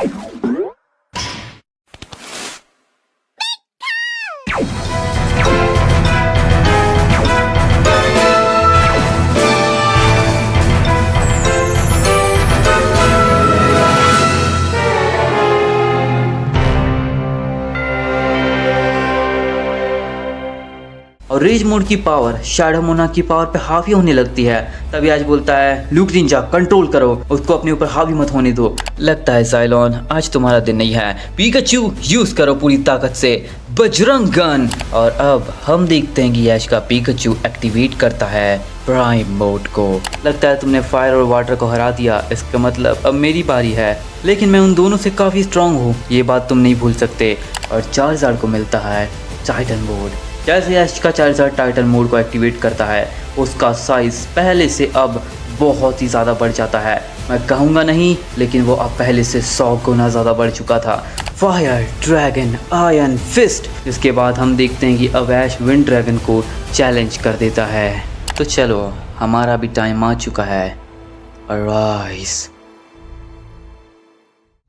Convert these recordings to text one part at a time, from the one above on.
और raise mode की power shadow Mona की पावर पे हावी होने लगती है। तभी ऐश बोलता है ल्यूक निंजा कंट्रोल करो, उसको अपने ऊपर हावी मत होने दो। लगता है साइलोन आज तुम्हारा दिन नहीं है, पिकाचू यूज करो पूरी ताकत से बजरंग गन। और अब हम देखते हैं कि ऐश का पिकाचू एक्टिवेट करता है प्राइम मोड को। लगता है तुमने फायर और वाटर को हरा दिया, इसका मतलब अब मेरी बारी है। लेकिन मैं उन दोनों से काफ़ी स्ट्रांग हूँ, ये बात तुम नहीं भूल सकते। और चार्जर को मिलता है टाइटन मोड। जैसे ऐश का चार्जर टाइटन मोड को एक्टिवेट करता है, उसका साइज पहले से अब बहुत ही ज़्यादा बढ़ जाता है। मैं कहूँगा नहीं, लेकिन वो अब पहले से 100 गुना ज़्यादा बढ़ चुका था। Fire dragon iron fist. इसके बाद हम देखते हैं कि अब ऐश विंड ड्रैगन को चैलेंज कर देता है। तो चलो हमारा भी टाइम आ चुका है। राइस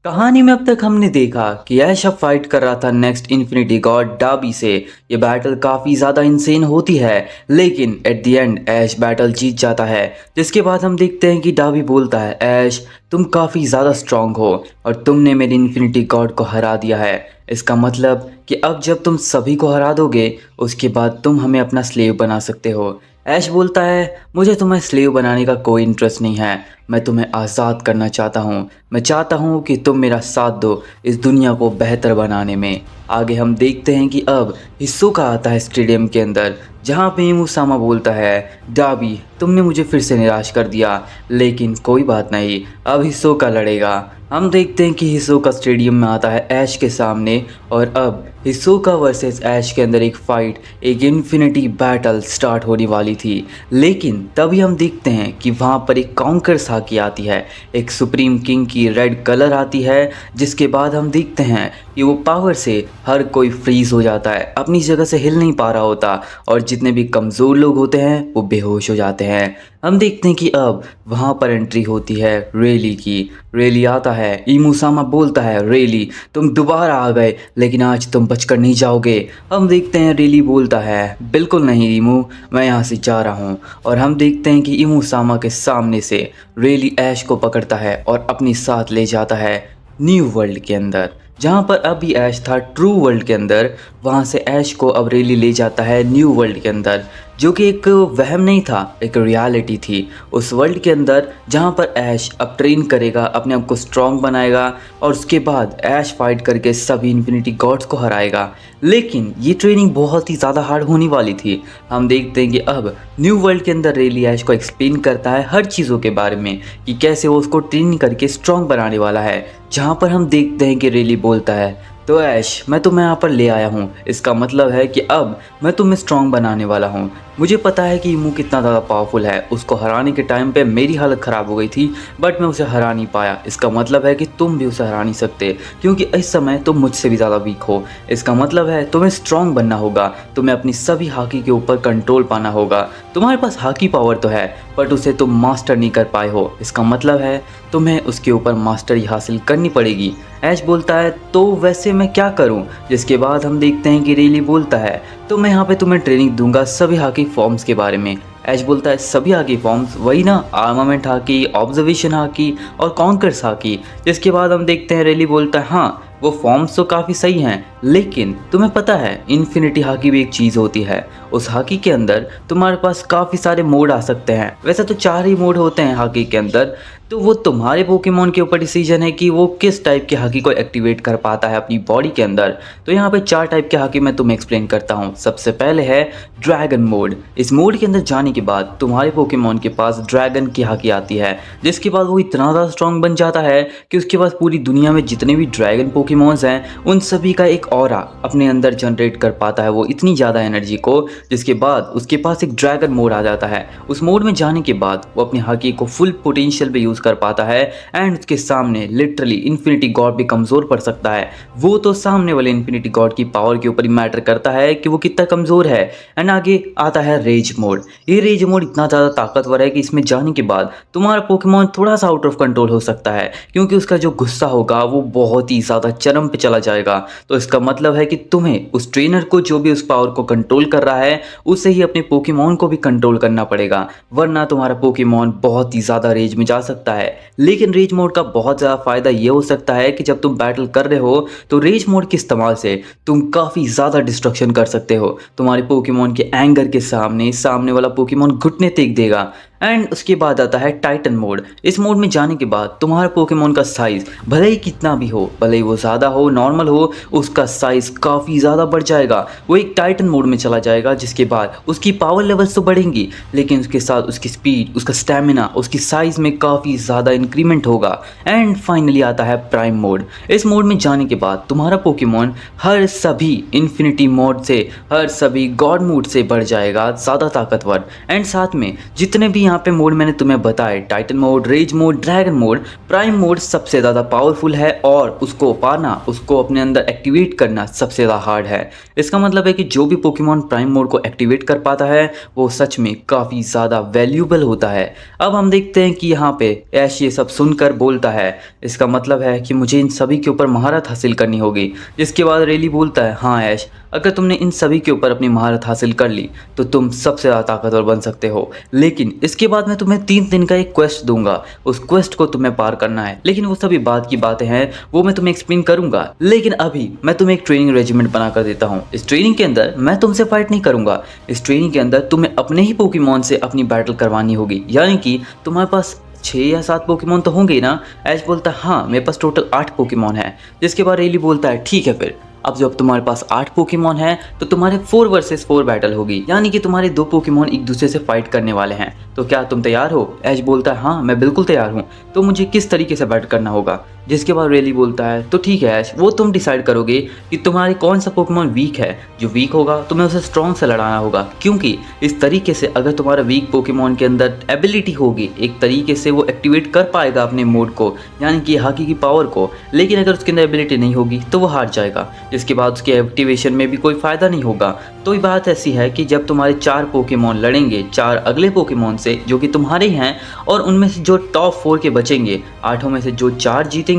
कहानी में अब तक हमने देखा कि ऐश अब फाइट कर रहा था नेक्स्ट इन्फिनिटी गॉड डाबी से। ये बैटल काफ़ी ज़्यादा इंसेन होती है, लेकिन at the end Ash battle जीत जाता है। जिसके बाद हम देखते हैं कि डाबी बोलता है ऐश तुम काफ़ी ज़्यादा स्ट्रांग हो और तुमने मेरी इन्फिनिटी गॉड को हरा दिया है। इसका मतलब कि अब जब तुम सभी को हरा दोगे उसके बाद तुम हमें अपना स्लेव बना सकते हो। ऐश बोलता है मुझे तुम्हें स्लेव बनाने का कोई इंटरेस्ट नहीं है, मैं तुम्हें आज़ाद करना चाहता हूँ। मैं चाहता हूँ कि तुम मेरा साथ दो इस दुनिया को बेहतर बनाने में। आगे हम देखते हैं कि अब हिसोका आता है स्टेडियम के अंदर, जहाँ पे मुसामा बोलता है डाबी तुमने मुझे फिर से निराश कर दिया, लेकिन कोई बात नहीं, अब हिसोका लड़ेगा। हम देखते हैं कि हिसोका स्टेडियम में आता है ऐश के सामने और अब हिसोका वर्सेस ऐश के अंदर एक फाइट, एक इन्फिनिटी बैटल स्टार्ट होने वाली थी। लेकिन तभी हम देखते हैं कि वहाँ पर एक काउंकर साकी आती है, एक सुप्रीम किंग की रेड कलर आती है। जिसके बाद हम देखते हैं कि वो पावर से हर कोई फ्रीज हो जाता है, अपनी जगह से हिल नहीं पा रहा होता और जितने भी कमज़ोर लोग होते हैं वो बेहोश हो जाते हैं। हम देखते हैं कि अब वहाँ पर एंट्री होती है रेली की। रेली आता है, इमुसामा बोलता है रेली तुम दोबारा आ गए, लेकिन आज तुम बचकर नहीं जाओगे। हम देखते हैं रेली बोलता है बिल्कुल नहीं इमू, मैं यहाँ से जा रहा हूँ। और हम देखते हैं कि इमुसामा के सामने से रेली ऐश को पकड़ता है और अपने साथ ले जाता है न्यू वर्ल्ड के अंदर, जहाँ पर अभी ऐश था ट्रू वर्ल्ड के अंदर। वहाँ से ऐश को अब रेली ले जाता है न्यू वर्ल्ड के अंदर, जो कि एक वहम नहीं था, एक रियलिटी थी उस वर्ल्ड के अंदर, जहाँ पर ऐश अब ट्रेन करेगा, अपने आप को स्ट्रॉन्ग बनाएगा और उसके बाद ऐश फाइट करके सभी इन्फिनिटी गॉड्स को हराएगा। लेकिन ये ट्रेनिंग बहुत ही ज़्यादा हार्ड होने वाली थी। हम देखते हैं कि अब न्यू वर्ल्ड के अंदर रेली ऐश को एक्सप्लेन करता है हर चीज़ों के बारे में कि कैसे वो उसको ट्रेन करके स्ट्रॉन्ग बनाने वाला है। जहाँ पर हम देखते हैं कि रेली बोलता है तो ऐश मैं तुम्हें यहाँ पर ले आया हूँ, इसका मतलब है कि अब मैं तुम्हें स्ट्रॉन्ग बनाने वाला हूँ। मुझे पता है कि इमू कितना ज़्यादा पावरफुल है, उसको हराने के टाइम पे मेरी हालत ख़राब हो गई थी, बट मैं उसे हरा नहीं पाया। इसका मतलब है कि तुम भी उसे हरा नहीं सकते, क्योंकि इस समय तुम मुझसे भी ज़्यादा वीक हो। इसका मतलब है तुम्हें स्ट्रॉन्ग बनना होगा, तुम्हें अपनी सभी हाकी के ऊपर कंट्रोल पाना होगा। तुम्हारे पास हाकी पावर तो है, बट उसे तुम मास्टर नहीं कर पाए हो। इसका मतलब है तुम्हें उसके ऊपर मास्टरी हासिल करनी पड़ेगी। ऐश बोलता है तो वैसे मैं क्या करूं? जिसके बाद हम देखते हैं कि रेली बोलता है तो मैं यहाँ पे तुम्हें ट्रेनिंग दूंगा सभी हाकी फॉर्म्स के बारे में। ऐश बोलता है सभी हाकी फॉर्म्स, वही ना आर्मामेंट हाकी, ऑब्जर्वेशन हाकी और कॉन्कर्स हाकी। जिसके बाद हम देखते हैं रेली बोलता है हाँ वो फॉर्म्स तो काफ़ी सही हैं, लेकिन तुम्हें पता है इन्फिनिटी हाकी भी एक चीज़ होती है। उस हाकी के अंदर तुम्हारे पास काफ़ी सारे मोड आ सकते हैं। वैसे तो 4 ही मोड होते हैं हाकी के अंदर, तो वो तुम्हारे पोकेमॉन के ऊपर डिसीजन है कि वो किस टाइप के हाकी को एक्टिवेट कर पाता है अपनी बॉडी के अंदर। तो यहाँ पे 4 टाइप के हाकी मैं तुम्हें एक्सप्लेन करता हूँ। सबसे पहले है ड्रैगन मोड। इस मोड के अंदर जाने के बाद तुम्हारे पोकेमॉन के पास ड्रैगन की हाकी आती है, जिसके बाद वो इतना ज़्यादा स्ट्रॉन्ग बन जाता है कि उसके पास पूरी दुनिया में जितने भी ड्रैगन पोकेमॉन्स हैं उन सभी का एक ऑरा अपने अंदर जनरेट कर पाता है, वो इतनी ज़्यादा एनर्जी को। जिसके बाद उसके पास एक ड्रैगन मोड आ जाता है। उस मोड में जाने के बाद वो अपनी हाकी को फुल पोटेंशियल पे यूज़ यूज़ कर पाता है एंड उसके सामने लिटरली इन्फिनिटी गॉड भी कमज़ोर पड़ सकता है। वो तो सामने वाले इन्फिनिटी गॉड की पावर के ऊपर ही मैटर करता है कि वो कितना कमज़ोर है। एंड आगे आता है रेज मोड। ये रेज मोड इतना ज़्यादा ताकतवर है कि इसमें जाने के बाद तुम्हारा पोकेमॉन थोड़ा सा आउट ऑफ कंट्रोल हो सकता है, क्योंकि उसका जो गुस्सा होगा वो बहुत ही ज़्यादा चरम पे चला जाएगा। तो इसका मतलब है कि तुम्हें उस ट्रेनर को जो भी उस पावर को कंट्रोल कर रहा है उसे ही अपने पोकेमॉन को भी कंट्रोल करना पड़ेगा, वरना तुम्हारा पोकेमॉन बहुत ही ज़्यादा रेज में जा सकता है। लेकिन रेज मोड का बहुत ज़्यादा फ़ायदा ये हो सकता है कि जब तुम बैटल कर रहे हो तो रेज मोड के इस्तेमाल से तुम काफ़ी ज़्यादा डिस्ट्रक्शन कर सकते हो। तुम्हारे पोकेमॉन के एंगर के सामने वाला पोकेमॉन घुटने टेक देगा। एंड उसके बाद आता है टाइटन मोड। इस मोड में जाने के बाद तुम्हारे पोकेमॉन का साइज़ भले ही कितना भी हो, भले ही वो ज़्यादा हो नॉर्मल हो, उसका साइज़ काफ़ी ज़्यादा बढ़ जाएगा। वो एक टाइटन मोड में चला जाएगा, जिसके बाद उसकी पावर लेवल्स तो बढ़ेंगी लेकिन उसके साथ उसकी स्पीड, उसका स्टेमिना, उसकी साइज़ में काफ़ी ज़्यादा इंक्रीमेंट होगा। एंड फाइनली आता है प्राइम मोड। इस मोड में जाने के बाद तुम्हारा पोकेमॉन हर सभी इन्फिनिटी मोड से, हर सभी गॉड मोड से बढ़ जाएगा, ज़्यादा ताकतवर। एंड साथ में जितने भी यहाँ पे मोड मैंने तुम्हें बताए, Titan mode, raise mode, dragon mode, prime mode सबसे ज़्यादा पावरफुल है और उसको पाना, उसको अपने अंदर एक्टिवेट करना सबसे ज़्यादा हार्ड है। इसका मतलब है कि जो भी पोकेमॉन प्राइम मोड को एक्टिवेट कर पाता है वो सच में काफ़ी ज़्यादा वैल्यूबल होता है। अब हम देखते हैं कि यहाँ पे ऐश ये सब सुनकर बोलता है, इसका मतलब है कि मुझे इन सभी के ऊपर महारत हासिल करनी होगी। जिसके बाद रेली बोलता है, हाँ ऐश, अगर तुमने इन सभी के ऊपर अपनी महारत हासिल कर ली तो तुम सबसे ज़्यादा ताकतवर बन सकते हो, लेकिन इसके बाद मैं तुम्हें 3 दिन का एक क्वेस्ट दूंगा, उस क्वेस्ट को तुम्हें पार करना है। लेकिन वो सभी बात की बातें हैं, वो मैं तुम्हें एक्सप्लेन करूंगा। लेकिन अभी मैं तुम्हें एक ट्रेनिंग रेजिमेंट बना कर देता हूँ। इस ट्रेनिंग के अंदर मैं तुमसे फाइट नहीं करूंगा, इस ट्रेनिंग के अंदर तुम्हें अपने ही पोकेमॉन से अपनी बैटल करवानी होगी। यानी कि तुम्हारे पास 6 या 7 पोकेमॉन तो होंगे ना। ऐश बोलता है, हाँ मेरे पास टोटल 8 पोकेमॉन है। जिसके बाद रेली बोलता है, ठीक है फिर अब जब तुम्हारे पास 8 पोकेमॉन है तो तुम्हारे 4 वर्सेस 4 बैटल होगी, यानी कि तुम्हारे 2 पोकेमॉन एक दूसरे से फाइट करने वाले हैं। तो क्या तुम तैयार हो? ऐश बोलता है, हाँ मैं बिल्कुल तैयार हूँ। तो मुझे किस तरीके से बैट करना होगा? जिसके बाद रेली बोलता है, तो ठीक है ऐश, वो तुम डिसाइड करोगे कि तुम्हारे कौन सा पोकेमॉन वीक है। जो वीक होगा तुम्हें उसे स्ट्रॉन्ग से लड़ाना होगा, क्योंकि इस तरीके से अगर तुम्हारा वीक पोकेमॉन के अंदर एबिलिटी होगी, एक तरीके से वो एक्टिवेट कर पाएगा अपने मोड को, यानी कि हाकी की पावर को। लेकिन अगर उसके अंदर एबिलिटी नहीं होगी तो वो हार जाएगा, जिसके बाद उसके एक्टिवेशन में भी कोई फ़ायदा नहीं होगा। तो ये बात ऐसी है कि जब तुम्हारे 4 पोकेमॉन लड़ेंगे 4 अगले पोकेमॉन से जो कि तुम्हारे हैं, और उनमें से जो टॉप 4 के बचेंगे, 8 में से जो 4 जीतेंगे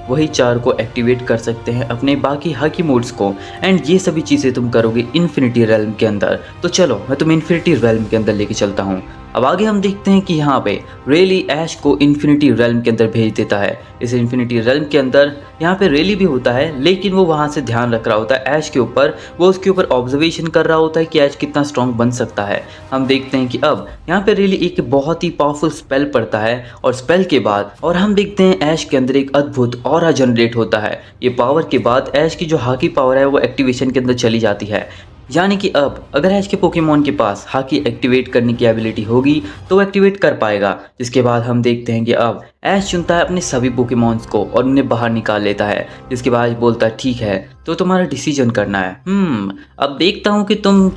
वही 4 को एक्टिवेट कर सकते हैं अपने बाकी हाकी मोड्स को। एंड ये सभी चीज़ें तुम करोगे इन्फिनिटी रेल्म के अंदर। तो चलो मैं तुम्हें इन्फिनिटी रेल्म के अंदर लेके चलता हूँ। अब आगे हम देखते हैं कि यहाँ पे रेली ऐश को इन्फिनिटी रेल्म के अंदर भेज देता है। इस इन्फिनिटी रेल्म के अंदर यहाँ पे रेली भी होता है, लेकिन वो वहाँ से ध्यान रख रहा होता है ऐश के ऊपर। वो उसके ऊपर ऑब्जर्वेशन कर रहा होता है कि ऐश कितना स्ट्रॉन्ग बन सकता है। हम देखते हैं कि अब यहाँ पे रेली एक बहुत ही पावरफुल स्पेल पड़ता है, और स्पेल के बाद और हम देखते हैं ऐश के अंदर एक अद्भुत ऑरा जनरेट होता है। ये पावर के बाद ऐश की जो हाकी पावर है वो एक्टिवेशन के अंदर चली जाती है। यानी कि अब अगर ऐश के पोकेमॉन के पास हाकी एक्टिवेट करने की एबिलिटी होगी तो वो एक्टिवेट कर पाएगा। जिसके बाद हम देखते हैं कि अब ऐश चुनता है अपने सभी पोकेमॉन्स को और उन्हें बाहर निकाल लेता है। जिसके बाद बोलता है, ठीक है तो तुम्हारा डिसीजन करना है। अब देखता हूँ कि तुम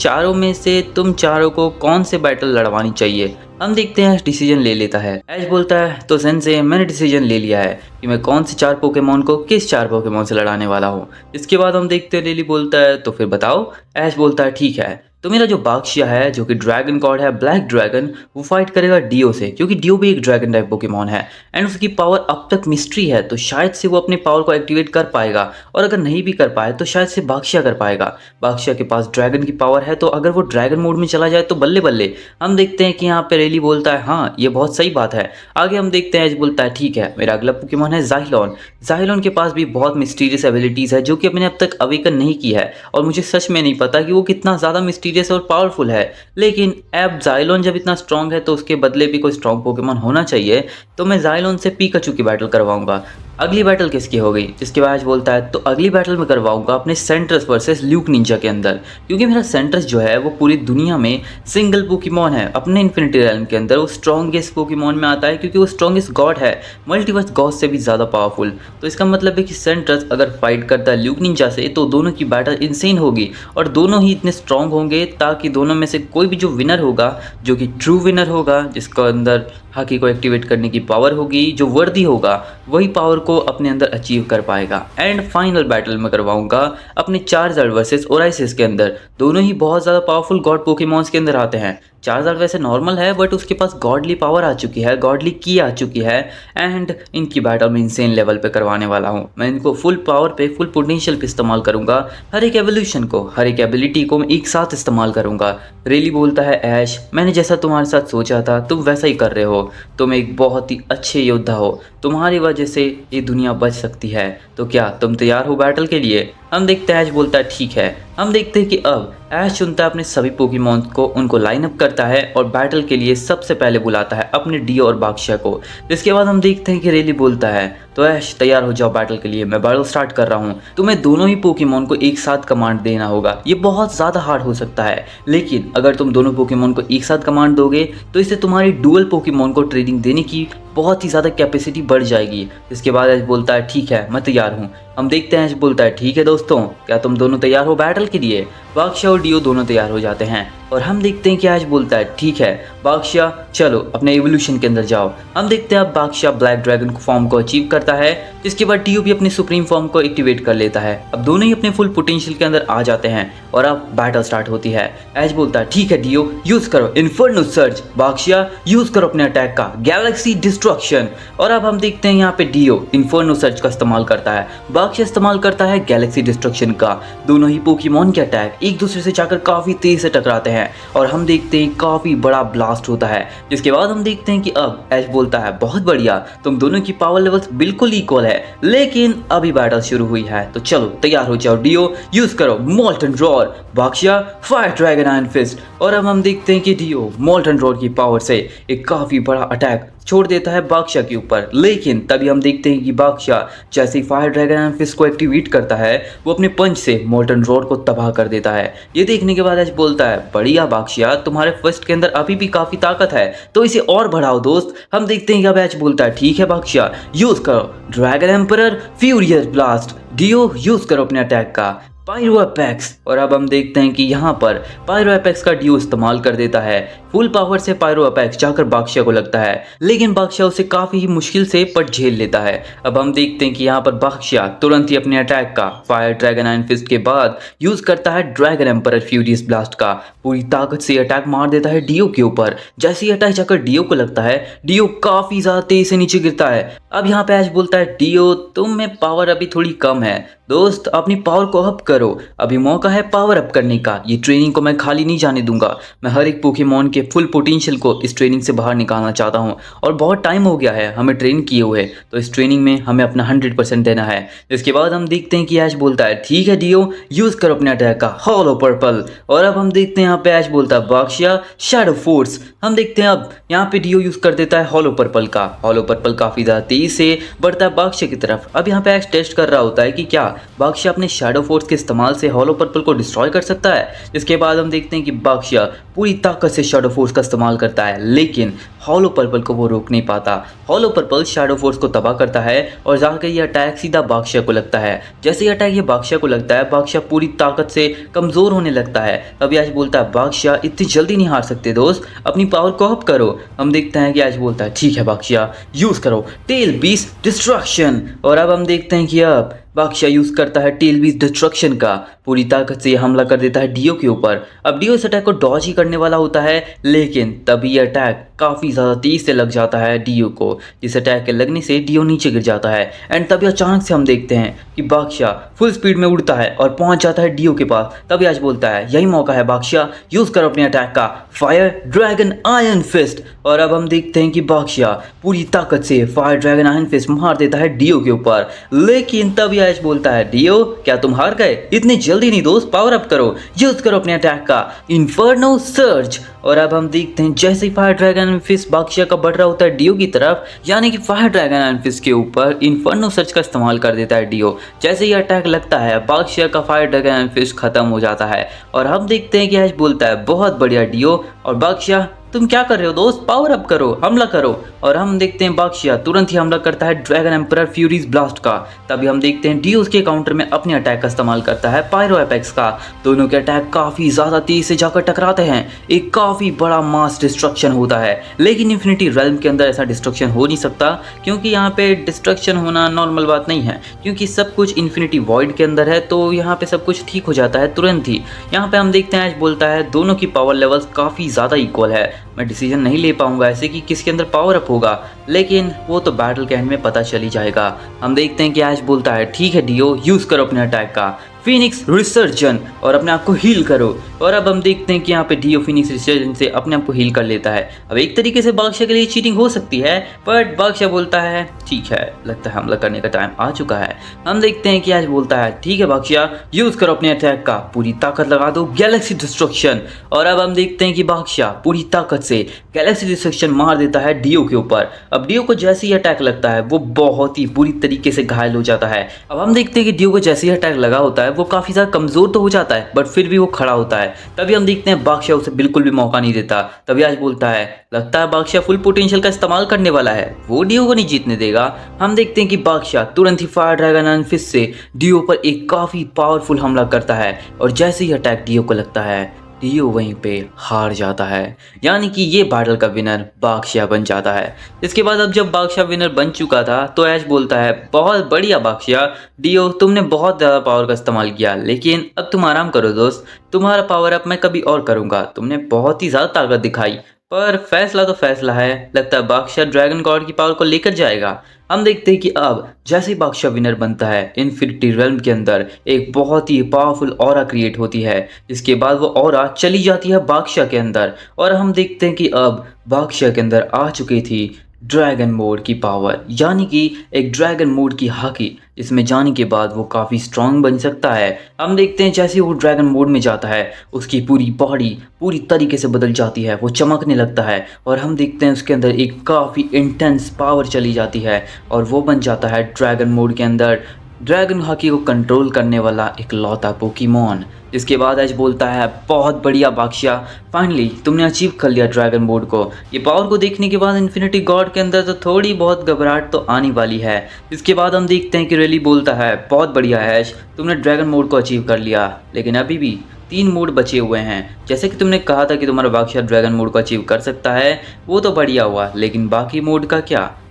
चारों को कौन से बैटल लड़वानी चाहिए। हम देखते हैं ऐश डिसीजन ले लेता है। ऐश बोलता है, तो सेंसे मैंने डिसीजन ले लिया है कि मैं कौन से 4 पोकेमॉन को किस 4 पोकेमॉन से लड़ाने वाला हूँ। इसके बाद हम देखते हैं लिली बोलता है, तो फिर बताओ। ऐश बोलता है, ठीक है तो मेरा जो बाक्शिया है जो कि ड्रैगन गॉड है, ब्लैक ड्रैगन, वो फाइट करेगा डियो से, क्योंकि डियो भी एक ड्रैगन टाइप पोकेमॉन है एंड उसकी पावर अब तक मिस्ट्री है। तो शायद से वो अपने पावर को एक्टिवेट कर पाएगा, और अगर नहीं भी कर पाए तो शायद से बाक्शिया कर पाएगा। बाक्शिया के पास ड्रैगन की पावर है, तो अगर वो ड्रैगन मोड में चला जाए तो बल्ले बल्ले। हम देखते हैं कि यहाँ पे रेली बोलता है, हाँ ये बहुत सही बात है। आगे हम देखते हैं एज बोलता है, ठीक है मेरा अगला पोकेमॉन है ज़ाइलोन। ज़ाइलोन के पास भी बहुत मिस्टीरियस एबिलिटीज़ है जो कि मैंने अब तक अवेकन नहीं की है, और मुझे सच में नहीं पता कि वो कितना ज़्यादा मिस्टीरियस और पावरफुल है। लेकिन अब ज़ाइलोन जब इतना स्ट्रॉन्ग है तो उसके बदले भी कोई स्ट्रॉन्ग पोकेमॉन होना चाहिए। तो मैं ज़ाइलोन से पीकाचू की बैटल करवाऊंगा। अगली बैटल किसकी हो गई? जिसके बाद बोलता है, तो अगली बैटल में करवाऊंगा अपने सेंट्रस वर्सेस ल्यूक निंजा के अंदर, क्योंकि मेरा सेंट्रस जो है वो पूरी दुनिया में सिंगल पोकेमॉन है। अपने इन्फिनिटी रेल्म के अंदर वो स्ट्रॉन्गेस्ट पोकेमॉन में आता है, क्योंकि वो स्ट्रॉन्गेस्ट गॉड है, मल्टीवर्स गॉड से भी ज़्यादा पावरफुल। तो इसका मतलब है कि सेंट्रस अगर फाइट करता है ल्यूक निंजा से तो दोनों की बैटल इंसेन होगी, और दोनों ही इतने स्ट्रॉन्ग होंगे ताकि दोनों में से कोई भी जो विनर होगा, जो कि ट्रू विनर होगा, जिसका अंदर हाकी को एक्टिवेट करने की पावर होगी, जो वर्दी होगा वही पावर को अपने अंदर अचीव कर पाएगा। एंड फाइनल बैटल में करवाऊंगा अपने चार्जर वर्सेस ओराइसिस के अंदर। दोनों ही बहुत ज़्यादा पावरफुल गॉड पोकेमॉन्स के अंदर आते हैं। चार्जर वैसे नॉर्मल है बट उसके पास गॉडली पावर आ चुकी है, गॉडली की आ चुकी है। एंड इनकी बैटल में इंसेन लेवल पे करवाने वाला हूँ। मैं इनको फुल पावर पे, फुल पोटेंशियल पे इस्तेमाल करूँगा। हर एक एवोल्यूशन को, हर एक एबिलिटी को मैं एक साथ इस्तेमाल करूँगा। रेली बोलता है, ऐश मैंने जैसा तुम्हारे साथ सोचा था तुम वैसा ही कर रहे हो। तुम एक बहुत ही अच्छे योद्धा हो, तुम्हारी वजह से ये दुनिया बच सकती है। तो क्या तुम तैयार हो बैटल के लिए? हम देखते हैं। ऐश बोलता है ठीक है। हम देखते हैं कि अब ऐश चुनता है अपने सभी पोकेमॉन्स को, उनको लाइन अप करता है और बैटल के लिए सबसे पहले बुलाता है अपने डियो और बाक्शा को। जिसके बाद हम देखते हैं कि रेली बोलता है, तो ऐश तैयार हो जाओ बैटल के लिए, मैं बैटल स्टार्ट कर रहा हूँ। तुम्हें दोनों ही पोकेमॉन को एक साथ कमांड देना होगा। ये बहुत ज़्यादा हार्ड हो सकता है, लेकिन अगर तुम दोनों पोकेमॉन को एक साथ कमांड दोगे तो इससे तुम्हारी डुअल पोकेमॉन को ट्रेनिंग देने की बहुत ही ज़्यादा कैपेसिटी बढ़ जाएगी। इसके बाद ऐश बोलता है ठीक है मैं तैयार हूँ। हम देखते हैं। ऐश बोलता है ठीक है दोस्तों, क्या तुम दोनों तैयार हो बैटल के लिए? बाक्शा और डियो दोनों तैयार हो जाते हैं और हम देखते हैं कि ऐश बोलता है ठीक है बाक्शा चलो अपने एवोल्यूशन के अंदर जाओ। हम देखते हैं अब बाक्शा ब्लैक ड्रैगन फॉर्म को अचीव करता है, जिसके बाद डियो भी अपनी सुप्रीम फॉर्म को एक्टिवेट कर लेता है। अब दोनों ही अपने फुल पोटेंशियल के अंदर आ जाते हैं और अब बैटल स्टार्ट होती है। ऐश बोलता है ठीक है डियो यूज करो इन्फर्नो सर्ज। बाक्शा यूज करो अपने अटैक का गैलेक्सी डिस्ट्रक्शन। और अब हम देखते हैं यहाँ पे डियो इन्फर्नो सर्ज का इस्तेमाल करता है, बाक्शा इस्तेमाल करता है गैलेक्सी डिस्ट्रक्शन का। दोनों ही पोकेमॉन के अटैक एक दूसरे से जाकर काफी तेज से टकराते हैं और हम देखते हैं काफी बड़ा ब्लास्ट होता है। जिसके बाद हम देखते हैं कि अब ऐश बोलता है बहुत बढ़िया, तुम दोनों की पावर लेवल्स बिल्कुल इक्वल है, लेकिन अभी बैटल शुरू हुई है तो चलो तैयार हो जाओ। डियो यूज करो मोल्टन रॉर। बाक्शा फायर ड्रैगन आयरन फिस्ट। और अब हम देखते हैं कि डियो मोल्टन रॉर की पावर से एक काफी बड़ा अटैक छोड़ देता है बाक्शा के ऊपर, लेकिन तभी हम देखते हैं कि बाक्शा जैसे ही फायर ड्रैगन एंड फिस्ट को एक्टिवेट करता है वो अपने पंच से मोल्टन रॉड को तबाह कर देता है। ये देखने के बाद ऐश बोलता है बढ़िया बाक्शा, तुम्हारे फिस्ट के अंदर अभी भी काफी ताकत है तो इसे और बढ़ाओ दोस्त। हम देखते हैं कि अब ऐश बोलता है ठीक है बाक्शा यूज करो ड्रैगन एम्परर फ्यूरियस ब्लास्ट। डियो यूज करो अपने अटैक का पायरो अपेक्स। और अब हम देखते हैं कि यहाँ पर पायरो अपेक्स का डियो इस्तेमाल कर देता है। फुल पावर से पायरो अपेक्स जाकर बाक्शा को लगता है, लेकिन बाक्शा उसे काफी ही मुश्किल से पट झेल लेता है। अब हम देखते हैं कि यहाँ पर बाक्शा तुरंत ही अपने अटैक का फायर ड्रैगन आयरन फिस्ट के बाद यूज करता है ड्रैगन एम्परर फ्यूरियस ब्लास्ट का। पूरी ताकत से अटैक मार देता है डियो के ऊपर। जैसे ही अटैक जाकर डियो को लगता है, डियो काफी ज्यादा तेज से नीचे गिरता है। अब यहाँ पे ऐश बोलता है डियो तुम में पावर अभी थोड़ी कम है दोस्त, अपनी पावर को अप करो, अभी मौका है पावर अप करने का। ये ट्रेनिंग को मैं खाली नहीं जाने दूंगा। मैं हर एक पोकेमॉन के फुल पोटेंशियल को इस ट्रेनिंग से बाहर निकालना चाहता हूँ और बहुत टाइम हो गया है हमें ट्रेन किए हुए, तो इस ट्रेनिंग में हमें अपना 100% देना है। इसके बाद हम देखते हैं कि ऐश बोलता है ठीक है डियो यूज करो अपने अटैक का हॉलो पर्पल। और अब हम देखते हैं यहाँ पे ऐश बोलता है बाक्शा शैडो फोर्स। हम देखते हैं अब यहाँ पे डियो यूज कर देता है हॉलो पर्पल का। हॉलो पर्पल काफी ज्यादा तेजी से बढ़ता है बाक्शा की तरफ। अब यहाँ पे ऐश टेस्ट कर रहा होता है कि क्या बाक्शा अपने शैडो फोर्स के इस्तेमाल से हॉलो पर्पल को डिस्ट्रॉय कर सकता है। इसके बाद हम देखते हैं कि बाक्शा पूरी ताकत से शैडो फोर्स का इस्तेमाल करता है, लेकिन हॉलो पर्पल को वो रोक नहीं पाता। हॉलो पर्पल शैडो फोर्स को तबाह करता है और जाकर ये अटैक सीधा बाक्शा को लगता है। जैसे ही अटैक ये बाक्शा को लगता है, बाक्शा पूरी ताकत से कमजोर होने लगता है। तभी ऐश बोलता है बाक्शा इतनी जल्दी नहीं हार सकते दोस्त, अपनी पावर को अप करो। हम देखते हैं कि ऐश बोलता है ठीक है बाक्शा यूज करो टेल बीस्ट डिस्ट्रक्शन। और अब हम देखते हैं कि अब बाक्शा यूज करता है टेल बीस्ट डिस्ट्रक्शन का। पूरी ताकत से हमला कर देता है डियो के ऊपर। अब डियो इस अटैक को डॉज ही करने वाला होता है, लेकिन तभी ये अटैक काफ़ी ज़्यादा तेज से लग जाता है डियो को, जिस अटैक के लगने से डियो नीचे गिर जाता है। एंड तभी अचानक से हम देखते हैं कि बाक्शा फुल स्पीड में उड़ता है और पहुंच जाता है डियो के पास। तभी ऐश बोलता है यही मौका है बाक्शा, यूज करो अपने अटैक का फायर ड्रैगन आयरन फिस्ट। और अब हम देखते हैं कि बाक्शा पूरी ताकत से फायर ड्रैगन आयरन फिस्ट मार देता है डियो के ऊपर, लेकिन तभी ऐश बोलता है डियो क्या तुम हार गए? इतनी जल्दी नहीं दोस्त, पावर अप करो, यूज करो अपने अटैक का इन्फर्नो सर्ज। और अब हम देखते हैं जैसे ही फायर ड्रैगन फिस्ट बाक्शा का बढ़ रहा होता है डियो की तरफ, यानी कि फायर ड्रैगन फिस्ट के ऊपर इन्फर्नो सर्ज का इस्तेमाल कर देता है डियो। जैसे ही अटैक लगता है, बाक्शा का फायर ड्रैगन फिस्ट खत्म हो जाता है और हम देखते हैं कि ऐश बोलता है बहुत बढ़िया डियो, और बाक्शा तुम क्या कर रहे हो दोस्त, पावर अप करो, हमला करो। और हम देखते हैं बाक्शिया तुरंत ही हमला करता है ड्रैगन एम्परर फ्यूरीज ब्लास्ट का। तभी हम देखते हैं डियो उसके काउंटर में अपने अटैक का इस्तेमाल करता है पायरो एपेक्स का। दोनों के अटैक काफी ज्यादा तेज से जाकर टकराते हैं, एक काफी बड़ा मास डिस्ट्रक्शन होता है। लेकिन इन्फिनिटी रेल्म के अंदर ऐसा डिस्ट्रक्शन हो नहीं सकता, क्योंकि यहाँ पे डिस्ट्रक्शन होना नॉर्मल बात नहीं है, क्योंकि सब कुछ इन्फिनिटी वॉइड के अंदर है, तो यहाँ पे सब कुछ ठीक हो जाता है तुरंत ही। यहाँ पे हम देखते हैं ऐश बोलता है दोनों की पावर लेवल्स काफ़ी ज़्यादा इक्वल है, मैं डिसीजन नहीं ले पाऊंगा ऐसे कि किसके अंदर पावर अप होगा, लेकिन वो तो बैटल के एंड में पता चल ही जाएगा। हम देखते हैं कि ऐश बोलता है ठीक है डियो, यूज़ करो अपने अटैक का फिनिक्स रिसर्जन और अपने आप को हील करो। और अब हम देखते हैं कि यहाँ पे डियो फिनिक्स रिसर्जन से अपने आप को हील कर लेता है। अब एक तरीके से बादशाह के लिए चीटिंग हो सकती है, बट बादशाह बोलता है ठीक है, लगता है हमला करने का टाइम आ चुका है। हम देखते हैं कि आज बोलता है ठीक है बादशाह, यूज करो अपने अटैक का, पूरी ताकत लगा दो गैलेक्सी डिस्ट्रक्शन। और अब हम देखते हैं कि बादशाह पूरी ताकत से गैलेक्सी डिस्ट्रक्शन मार देता है डियो के ऊपर। अब डियो को जैसे ही अटैक लगता है वो बहुत ही बुरी तरीके से घायल हो जाता है। अब हम देखते हैं कि डियो को जैसे ही अटैक लगा होता है वो काफी ज्यादा कमजोर तो हो जाता है, बट फिर भी वो खड़ा होता है। तभी हम देखते हैं बादशाह उसे बिल्कुल भी मौका नहीं देता। तभी आज बोलता है लगता है बादशाह फुल पोटेंशियल का इस्तेमाल करने वाला है, वो डियो को नहीं जीतने देगा। हम देखते हैं कि बादशाह तुरंत ही फायर ड्रैगन एंड फिस्ट से डियो पर एक काफी पावरफुल हमला करता है, और जैसे ही अटैक डियो को लगता है डियो वहीं पे हार जाता है, यानी कि ये बैटल का विनर बादशाह बन जाता है। इसके बाद अब जब बादशाह विनर बन चुका था तो ऐश बोलता है बहुत बढ़िया बादशाह, डियो तुमने बहुत ज़्यादा पावर का इस्तेमाल किया, लेकिन अब तुम आराम करो दोस्त, तुम्हारा पावर अप मैं कभी और करूँगा, तुमने बहुत ही ज़्यादा ताकत दिखाई, पर फैसला तो फैसला है, लगता है बादशाह ड्रैगन गॉड की पावर को लेकर जाएगा। हम देखते हैं कि अब जैसे ही बादशाह विनर बनता है इन्फिनिटी रेल्म के अंदर एक बहुत ही पावरफुल ऑरा क्रिएट होती है, जिसके बाद वो ऑरा चली जाती है बादशाह के अंदर, और हम देखते हैं कि अब बादशाह के अंदर आ चुकी थी ड्रैगन मोड की पावर, यानी कि एक ड्रैगन मोड की हाकी, जिसमें जाने के बाद वो काफ़ी स्ट्रांग बन सकता है। हम देखते हैं जैसे वो ड्रैगन मोड में जाता है उसकी पूरी बॉडी पूरी तरीके से बदल जाती है, वो चमकने लगता है, और हम देखते हैं उसके अंदर एक काफ़ी इंटेंस पावर चली जाती है, और वो बन जाता है ड्रैगन मोड के अंदर ड्रैगन हाकी को कंट्रोल करने वाला एक लौता पोकेमॉन। इसके बाद एज बोलता है बहुत बढ़िया बादशाह, फाइनली तुमने अचीव कर लिया ड्रैगन मोड को। ये पावर को देखने के बाद इन्फिनिटी गॉड के अंदर तो थोड़ी बहुत घबराहट तो आने वाली है। इसके बाद हम देखते हैं कि रेली बोलता है बहुत बढ़िया ऐश, तुमने ड्रैगन मोड को अचीव कर लिया, लेकिन अभी भी 3 मोड बचे हुए हैं। जैसे कि तुमने कहा था कि तुम्हारा बादशाह ड्रैगन मोड को अचीव कर सकता है, वो तो बढ़िया हुआ, लेकिन बाकी मोड का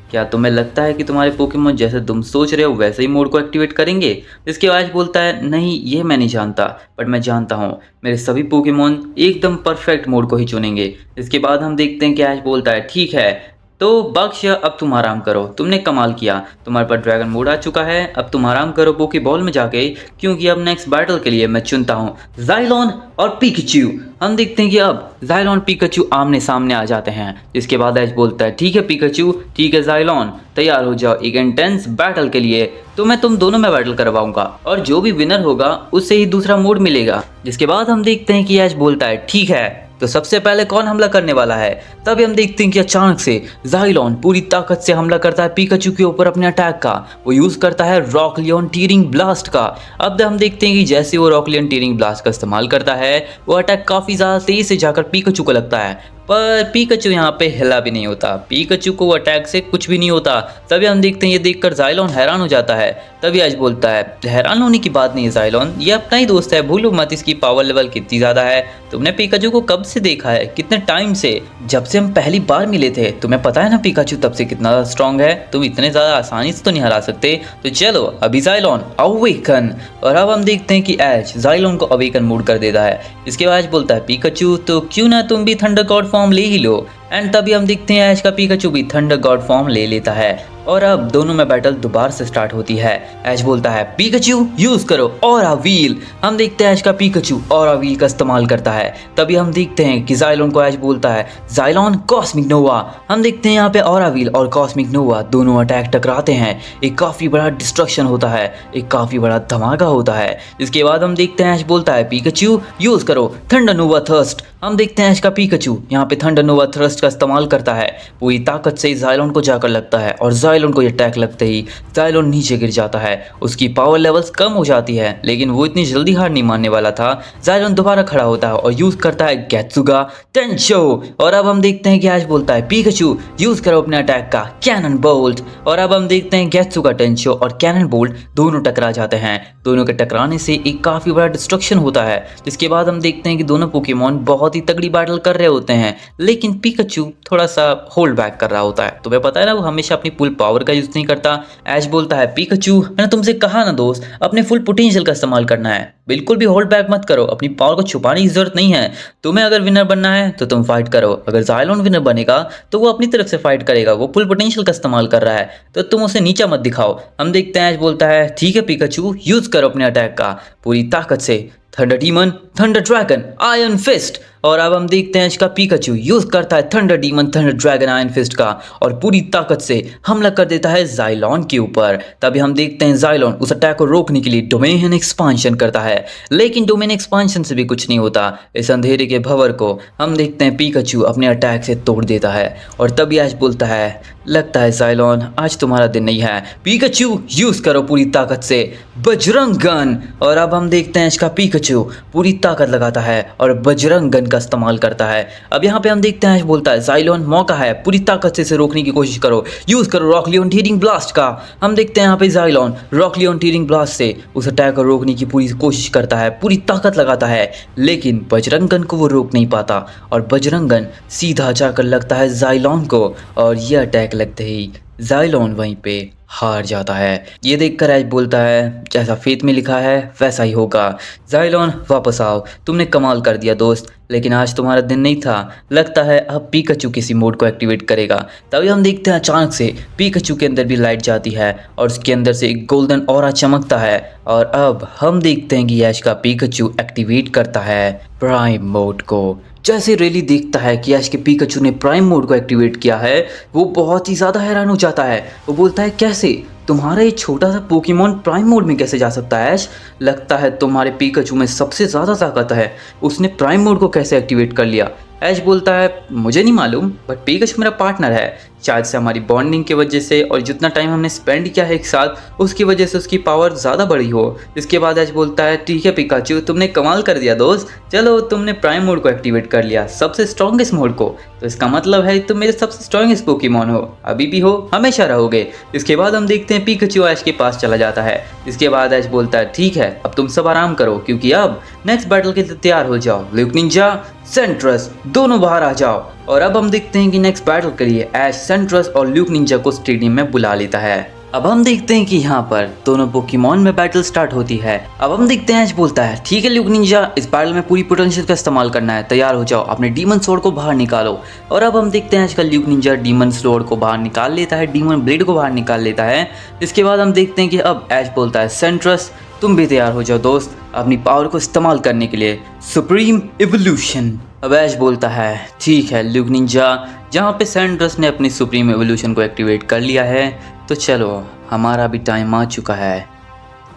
क्या तुम्हें लगता है कि तुम्हारे पोकेमॉन जैसे तुम सोच रहे हो वैसे ही मोड को एक्टिवेट करेंगे? इसके बाद बोलता है नहीं, ये मैं नहीं जानता, बट मैं जानता हूँ मेरे सभी पोकेमॉन एकदम परफेक्ट मोड को ही चुनेंगे। इसके बाद हम देखते हैं कि ऐश बोलता है ठीक है तो बादशाह अब तुम आराम करो, तुमने कमाल किया, तुम्हारे पास ड्रैगन मोड आ चुका है, अब तुम आराम करो पोके बॉल में जाके, क्योंकि अब नेक्स्ट बैटल के लिए मैं चुनता हूँ ज़ाइलोन और पिकाचू। हम देखते हैं कि अब ज़ाइलोन पिकाचू आमने सामने आ जाते हैं। जिसके बाद ऐश बोलता है ठीक है पिकाचू, ठीक है ज़ाइलोन, तैयार हो जाओ एक इंटेंस बैटल के लिए, तो मैं तुम दोनों में बैटल करवाऊंगा, और जो भी विनर होगा उससे ही दूसरा मोड मिलेगा। जिसके बाद हम देखते हैं कि ऐश बोलता है ठीक है, तो सबसे पहले कौन हमला करने वाला है? तभी हम देखते हैं कि अचानक से ज़ाइलोन पूरी ताकत से हमला करता है पिकाचू के ऊपर अपने अटैक का। वो यूज़ करता है रॉकलियन टीयरिंग ब्लास्ट का। अब हम देखते हैं कि जैसे वो रॉकलियन टीयरिंग ब्लास्ट का इस्तेमाल करता है वो अटैक काफ़ी ज़्यादा तेज़ से जाकर पिकाचू को लगता है, पर पिकाचू यहाँ पे हिला भी नहीं होता, पिकाचू को अटैक से कुछ भी नहीं होता। तभी हम देखते हैं ये देखकर ज़ाइलोन हैरान हो जाता है। तभी आज बोलता है हैरान होने की बात नहीं है ज़ाइलोन, ये अपना ही दोस्त है, भूलो मत इसकी पावर लेवल कितनी ज़्यादा है। तुमने पिकाचू को कब से देखा है, कितने टाइम से? जब से हम पहली बार मिले थे। तुम्हें पता है ना पिकाचू तब से कितना स्ट्रांग है, तुम इतने ज़्यादा आसानी से तो नहीं हरा सकते। तो चलो अभी ज़ाइलोन अवेकन। और अब हम देखते हैं कि ऐश ज़ाइलोन को अवेकन मूड कर देता है। इसके बाद बोलता है पिकाचू तो क्यों ना तुम भी थंडर गॉड फॉर्म ले ही लो। एंड तभी हम देखते हैं ऐश का पिकाचू भी थंडर गॉड फॉर्म ले लेता है, और अब दोनों में बैटल दोबारा से स्टार्ट होती है। ऐश बोलता है पिकाचू यूज करो ऑरा व्हील। हम देखते हैं ऐश का पिकाचू ऑरा व्हील का इस्तेमाल करता है। तभी हम देखते हैं कि ज़ाइलोन को ऐश बोलता है ज़ाइलोन कॉस्मिक नोवा। हम देखते हैं यहाँ पे ऑरा व्हील और कॉस्मिक नोवा दोनों अटैक टकराते हैं, एक काफ़ी बड़ा डिस्ट्रक्शन होता है, एक काफ़ी बड़ा धमाका होता है। इसके बाद हम देखते हैं ऐश बोलता है पिकाचू यूज करो थंडर नोवा थर्स्ट। हम देखते हैं ऐश का पिकाचू यहाँ पे थंडर नोवा थर्स्ट का का इस्तेमाल करता है, पूरी ताकत से जाइलोन को जाकर लगता है और जाइलोन को ये अटैक लगते ही जाइलोन नीचे गिर जाता है। उसकी पावर लेवल्स कम हो जाती है, लेकिन वो इतनी जल्दी हार नहीं मानने वाला था। जाइलोन दोबारा खड़ा होता है और यूज करता है गेत्सुगा टेंशो। और अब हम देखते हैं कि ऐश बोलता है पिकाचू यूज करो अपने अटैक का कैनन बोल्ट। और अब हम देखते हैं गेत्सुगा टेंशो और कैनन बोल्ट दोनों टकरा जाते हैं। दोनों के टकराने से एक काफी बड़ा डिस्ट्रक्शन होता है, जिसके बाद हम देखते हैं कि दोनों पोकेमॉन बहुत ही तगड़ी बैटल कर रहे होते हैं, लेकिन पिकाचू थोड़ा सा होल्ड बैक कर रहा होता है। तुम्हें पता है ना, वो हमेशा अपनी फुल पावर का यूज नहीं करता। ऐश बोलता है पिकाचू मैंने तुमसे कहा ना दोस्त, अपने फुल पोटेंशियल का इस्तेमाल करना है, बिल्कुल भी होल्ड बैक मत करो, अपनी पावर को छुपाने की जरूरत नहीं है। तुम्हें अगर विनर बनना है तो तुम फाइट करो, अगर जाइलोन विनर बनेगा तो वो अपनी तरफ से फाइट करेगा, वो फुल पोटेंशियल का इस्तेमाल कर रहा है, तो तुम उसे नीचा मत दिखाओ। हम देखते हैं ऐश बोलता है ठीक है पिकाचू यूज करो अपने अटैक का पूरी ताकत से, thunder demon, thunder dragon, iron fist. और अब हम देखते हैं इसका पिकाचू यूज करता है thunder demon, thunder dragon, iron fist का और पूरी ताकत से हमला कर देता है जाइलोन के ऊपर। तभी हम देखते हैं जाइलोन उस अटैक को रोकने के लिए डोमेन एक्सपांशन करता है, लेकिन डोमेन एक्सपांशन से भी कुछ नहीं होता। इस अंधेरे के भंवर को हम देखते हैं पिकाचू अपने अटैक से तोड़ देता है। और तभी ऐश बोलता है लगता है जाइलोन आज तुम्हारा दिन नहीं है, पिकाचू यूज करो पूरी ताकत से बजरंग गन। और अब हम देखते हैं इसका पिकाचू पूरी ताकत लगाता है और बजरंग गन का इस्तेमाल करता है। अब यहाँ पे हम देखते हैं बोलता है जाइलोन मौका है, पूरी ताकत से इसे रोकने की कोशिश करो, यूज करो रॉक लियोन टीयरिंग ब्लास्ट का। हम देखते हैं यहाँ पे जाइलोन रॉक लियोन टीयरिंग ब्लास्ट से उस अटैक को रोकने की पूरी कोशिश करता है, पूरी ताकत लगाता है, लेकिन बजरंग गन को वो रोक नहीं पाता और बजरंग गन सीधा जाकर लगता है जाइलोन को और ये अटैक लगते ही जाइलोन वहीं पे हार जाता है। ये देखकर ऐश बोलता है जैसा फेथ में लिखा है वैसा ही होगा, जाइलोन वापस आओ, तुमने कमाल कर दिया दोस्त, लेकिन आज तुम्हारा दिन नहीं था, लगता है अब पिकाचू किसी मोड को एक्टिवेट करेगा। तभी हम देखते हैं अचानक से पिकाचू के अंदर भी लाइट जाती है और उसके अंदर से एक गोल्डन ऑरा चमकता है। और अब हम देखते हैं कि ऐश का पिकाचू एक्टिवेट करता है प्राइम मोड को। जैसे रेली देखता है कि ऐश के पिकाचू ने प्राइम मोड को एक्टिवेट किया है, वो बहुत ही ज़्यादा हैरान हो जाता है। वो बोलता है कैसे, तुम्हारा ये छोटा सा पोकेमॉन प्राइम मोड में कैसे जा सकता है ऐश, लगता है तुम्हारे पिकाचू में सबसे ज़्यादा ताकत है, उसने प्राइम मोड को कैसे एक्टिवेट कर लिया। ऐश बोलता है मुझे नहीं मालूम, बट पिकाचू मेरा पार्टनर है, शायद से हमारी बॉन्डिंग की वजह से और जितना टाइम हमने स्पेंड किया है एक साथ उसकी वजह से उसकी पावर ज़्यादा बढ़ी हो। इसके बाद ऐश बोलता है ठीक है पिकाचू तुमने कमाल कर दिया दोस्त, चलो तुमने प्राइम मोड को एक्टिवेट कर लिया, सबसे स्ट्रॉन्गेस्ट मोड को, तो इसका मतलब है तुम मेरे सबसे स्ट्रॉन्गेस्ट पोकेमॉन हो, अभी भी हो, हमेशा रहोगे। इसके बाद हम देखते हैं पिकाचू ऐश के पास चला जाता है। इसके बाद ऐश बोलता है ठीक है अब तुम सब आराम करो, क्योंकि अब नेक्स्ट बैटल के लिए तैयार हो जाओ, ल्यूक निंजा, सेंट्रस दोनों बाहर आ जाओ। और अब हम देखते हैं कि नेक्स्ट बैटल के लिए ऐश सेंट्रस और ल्यूक निंजा को स्टेडियम में बुला लेता है। अब हम देखते हैं कि यहाँ पर दोनों पोकेमॉन में बैटल स्टार्ट होती है। अब हम देखते हैं ऐश बोलता है ठीक है ल्यूक निंजा, इस बैटल में पूरी पोटेंशियल का इस्तेमाल करना है, तैयार हो जाओ, अपने डीमन स्वॉर्ड को बाहर निकालो। और अब हम देखते हैं ऐश का ल्यूक निंजा डीमन स्वॉर्ड को बाहर निकाल लेता है, डीमन ब्लेड को बाहर निकाल लेता है। इसके बाद हम देखते हैं कि अब ऐश बोलता है सेंट्रस तुम भी तैयार हो जाओ दोस्त, अपनी पावर को इस्तेमाल करने के लिए सुप्रीम इवोल्यूशन। अब ऐश बोलता है ठीक है ल्यूक निंजा, जहाँ पे सेंट्रस ने अपनी सुप्रीम इवोल्यूशन को एक्टिवेट कर लिया है, तो चलो हमारा भी टाइम आ चुका है,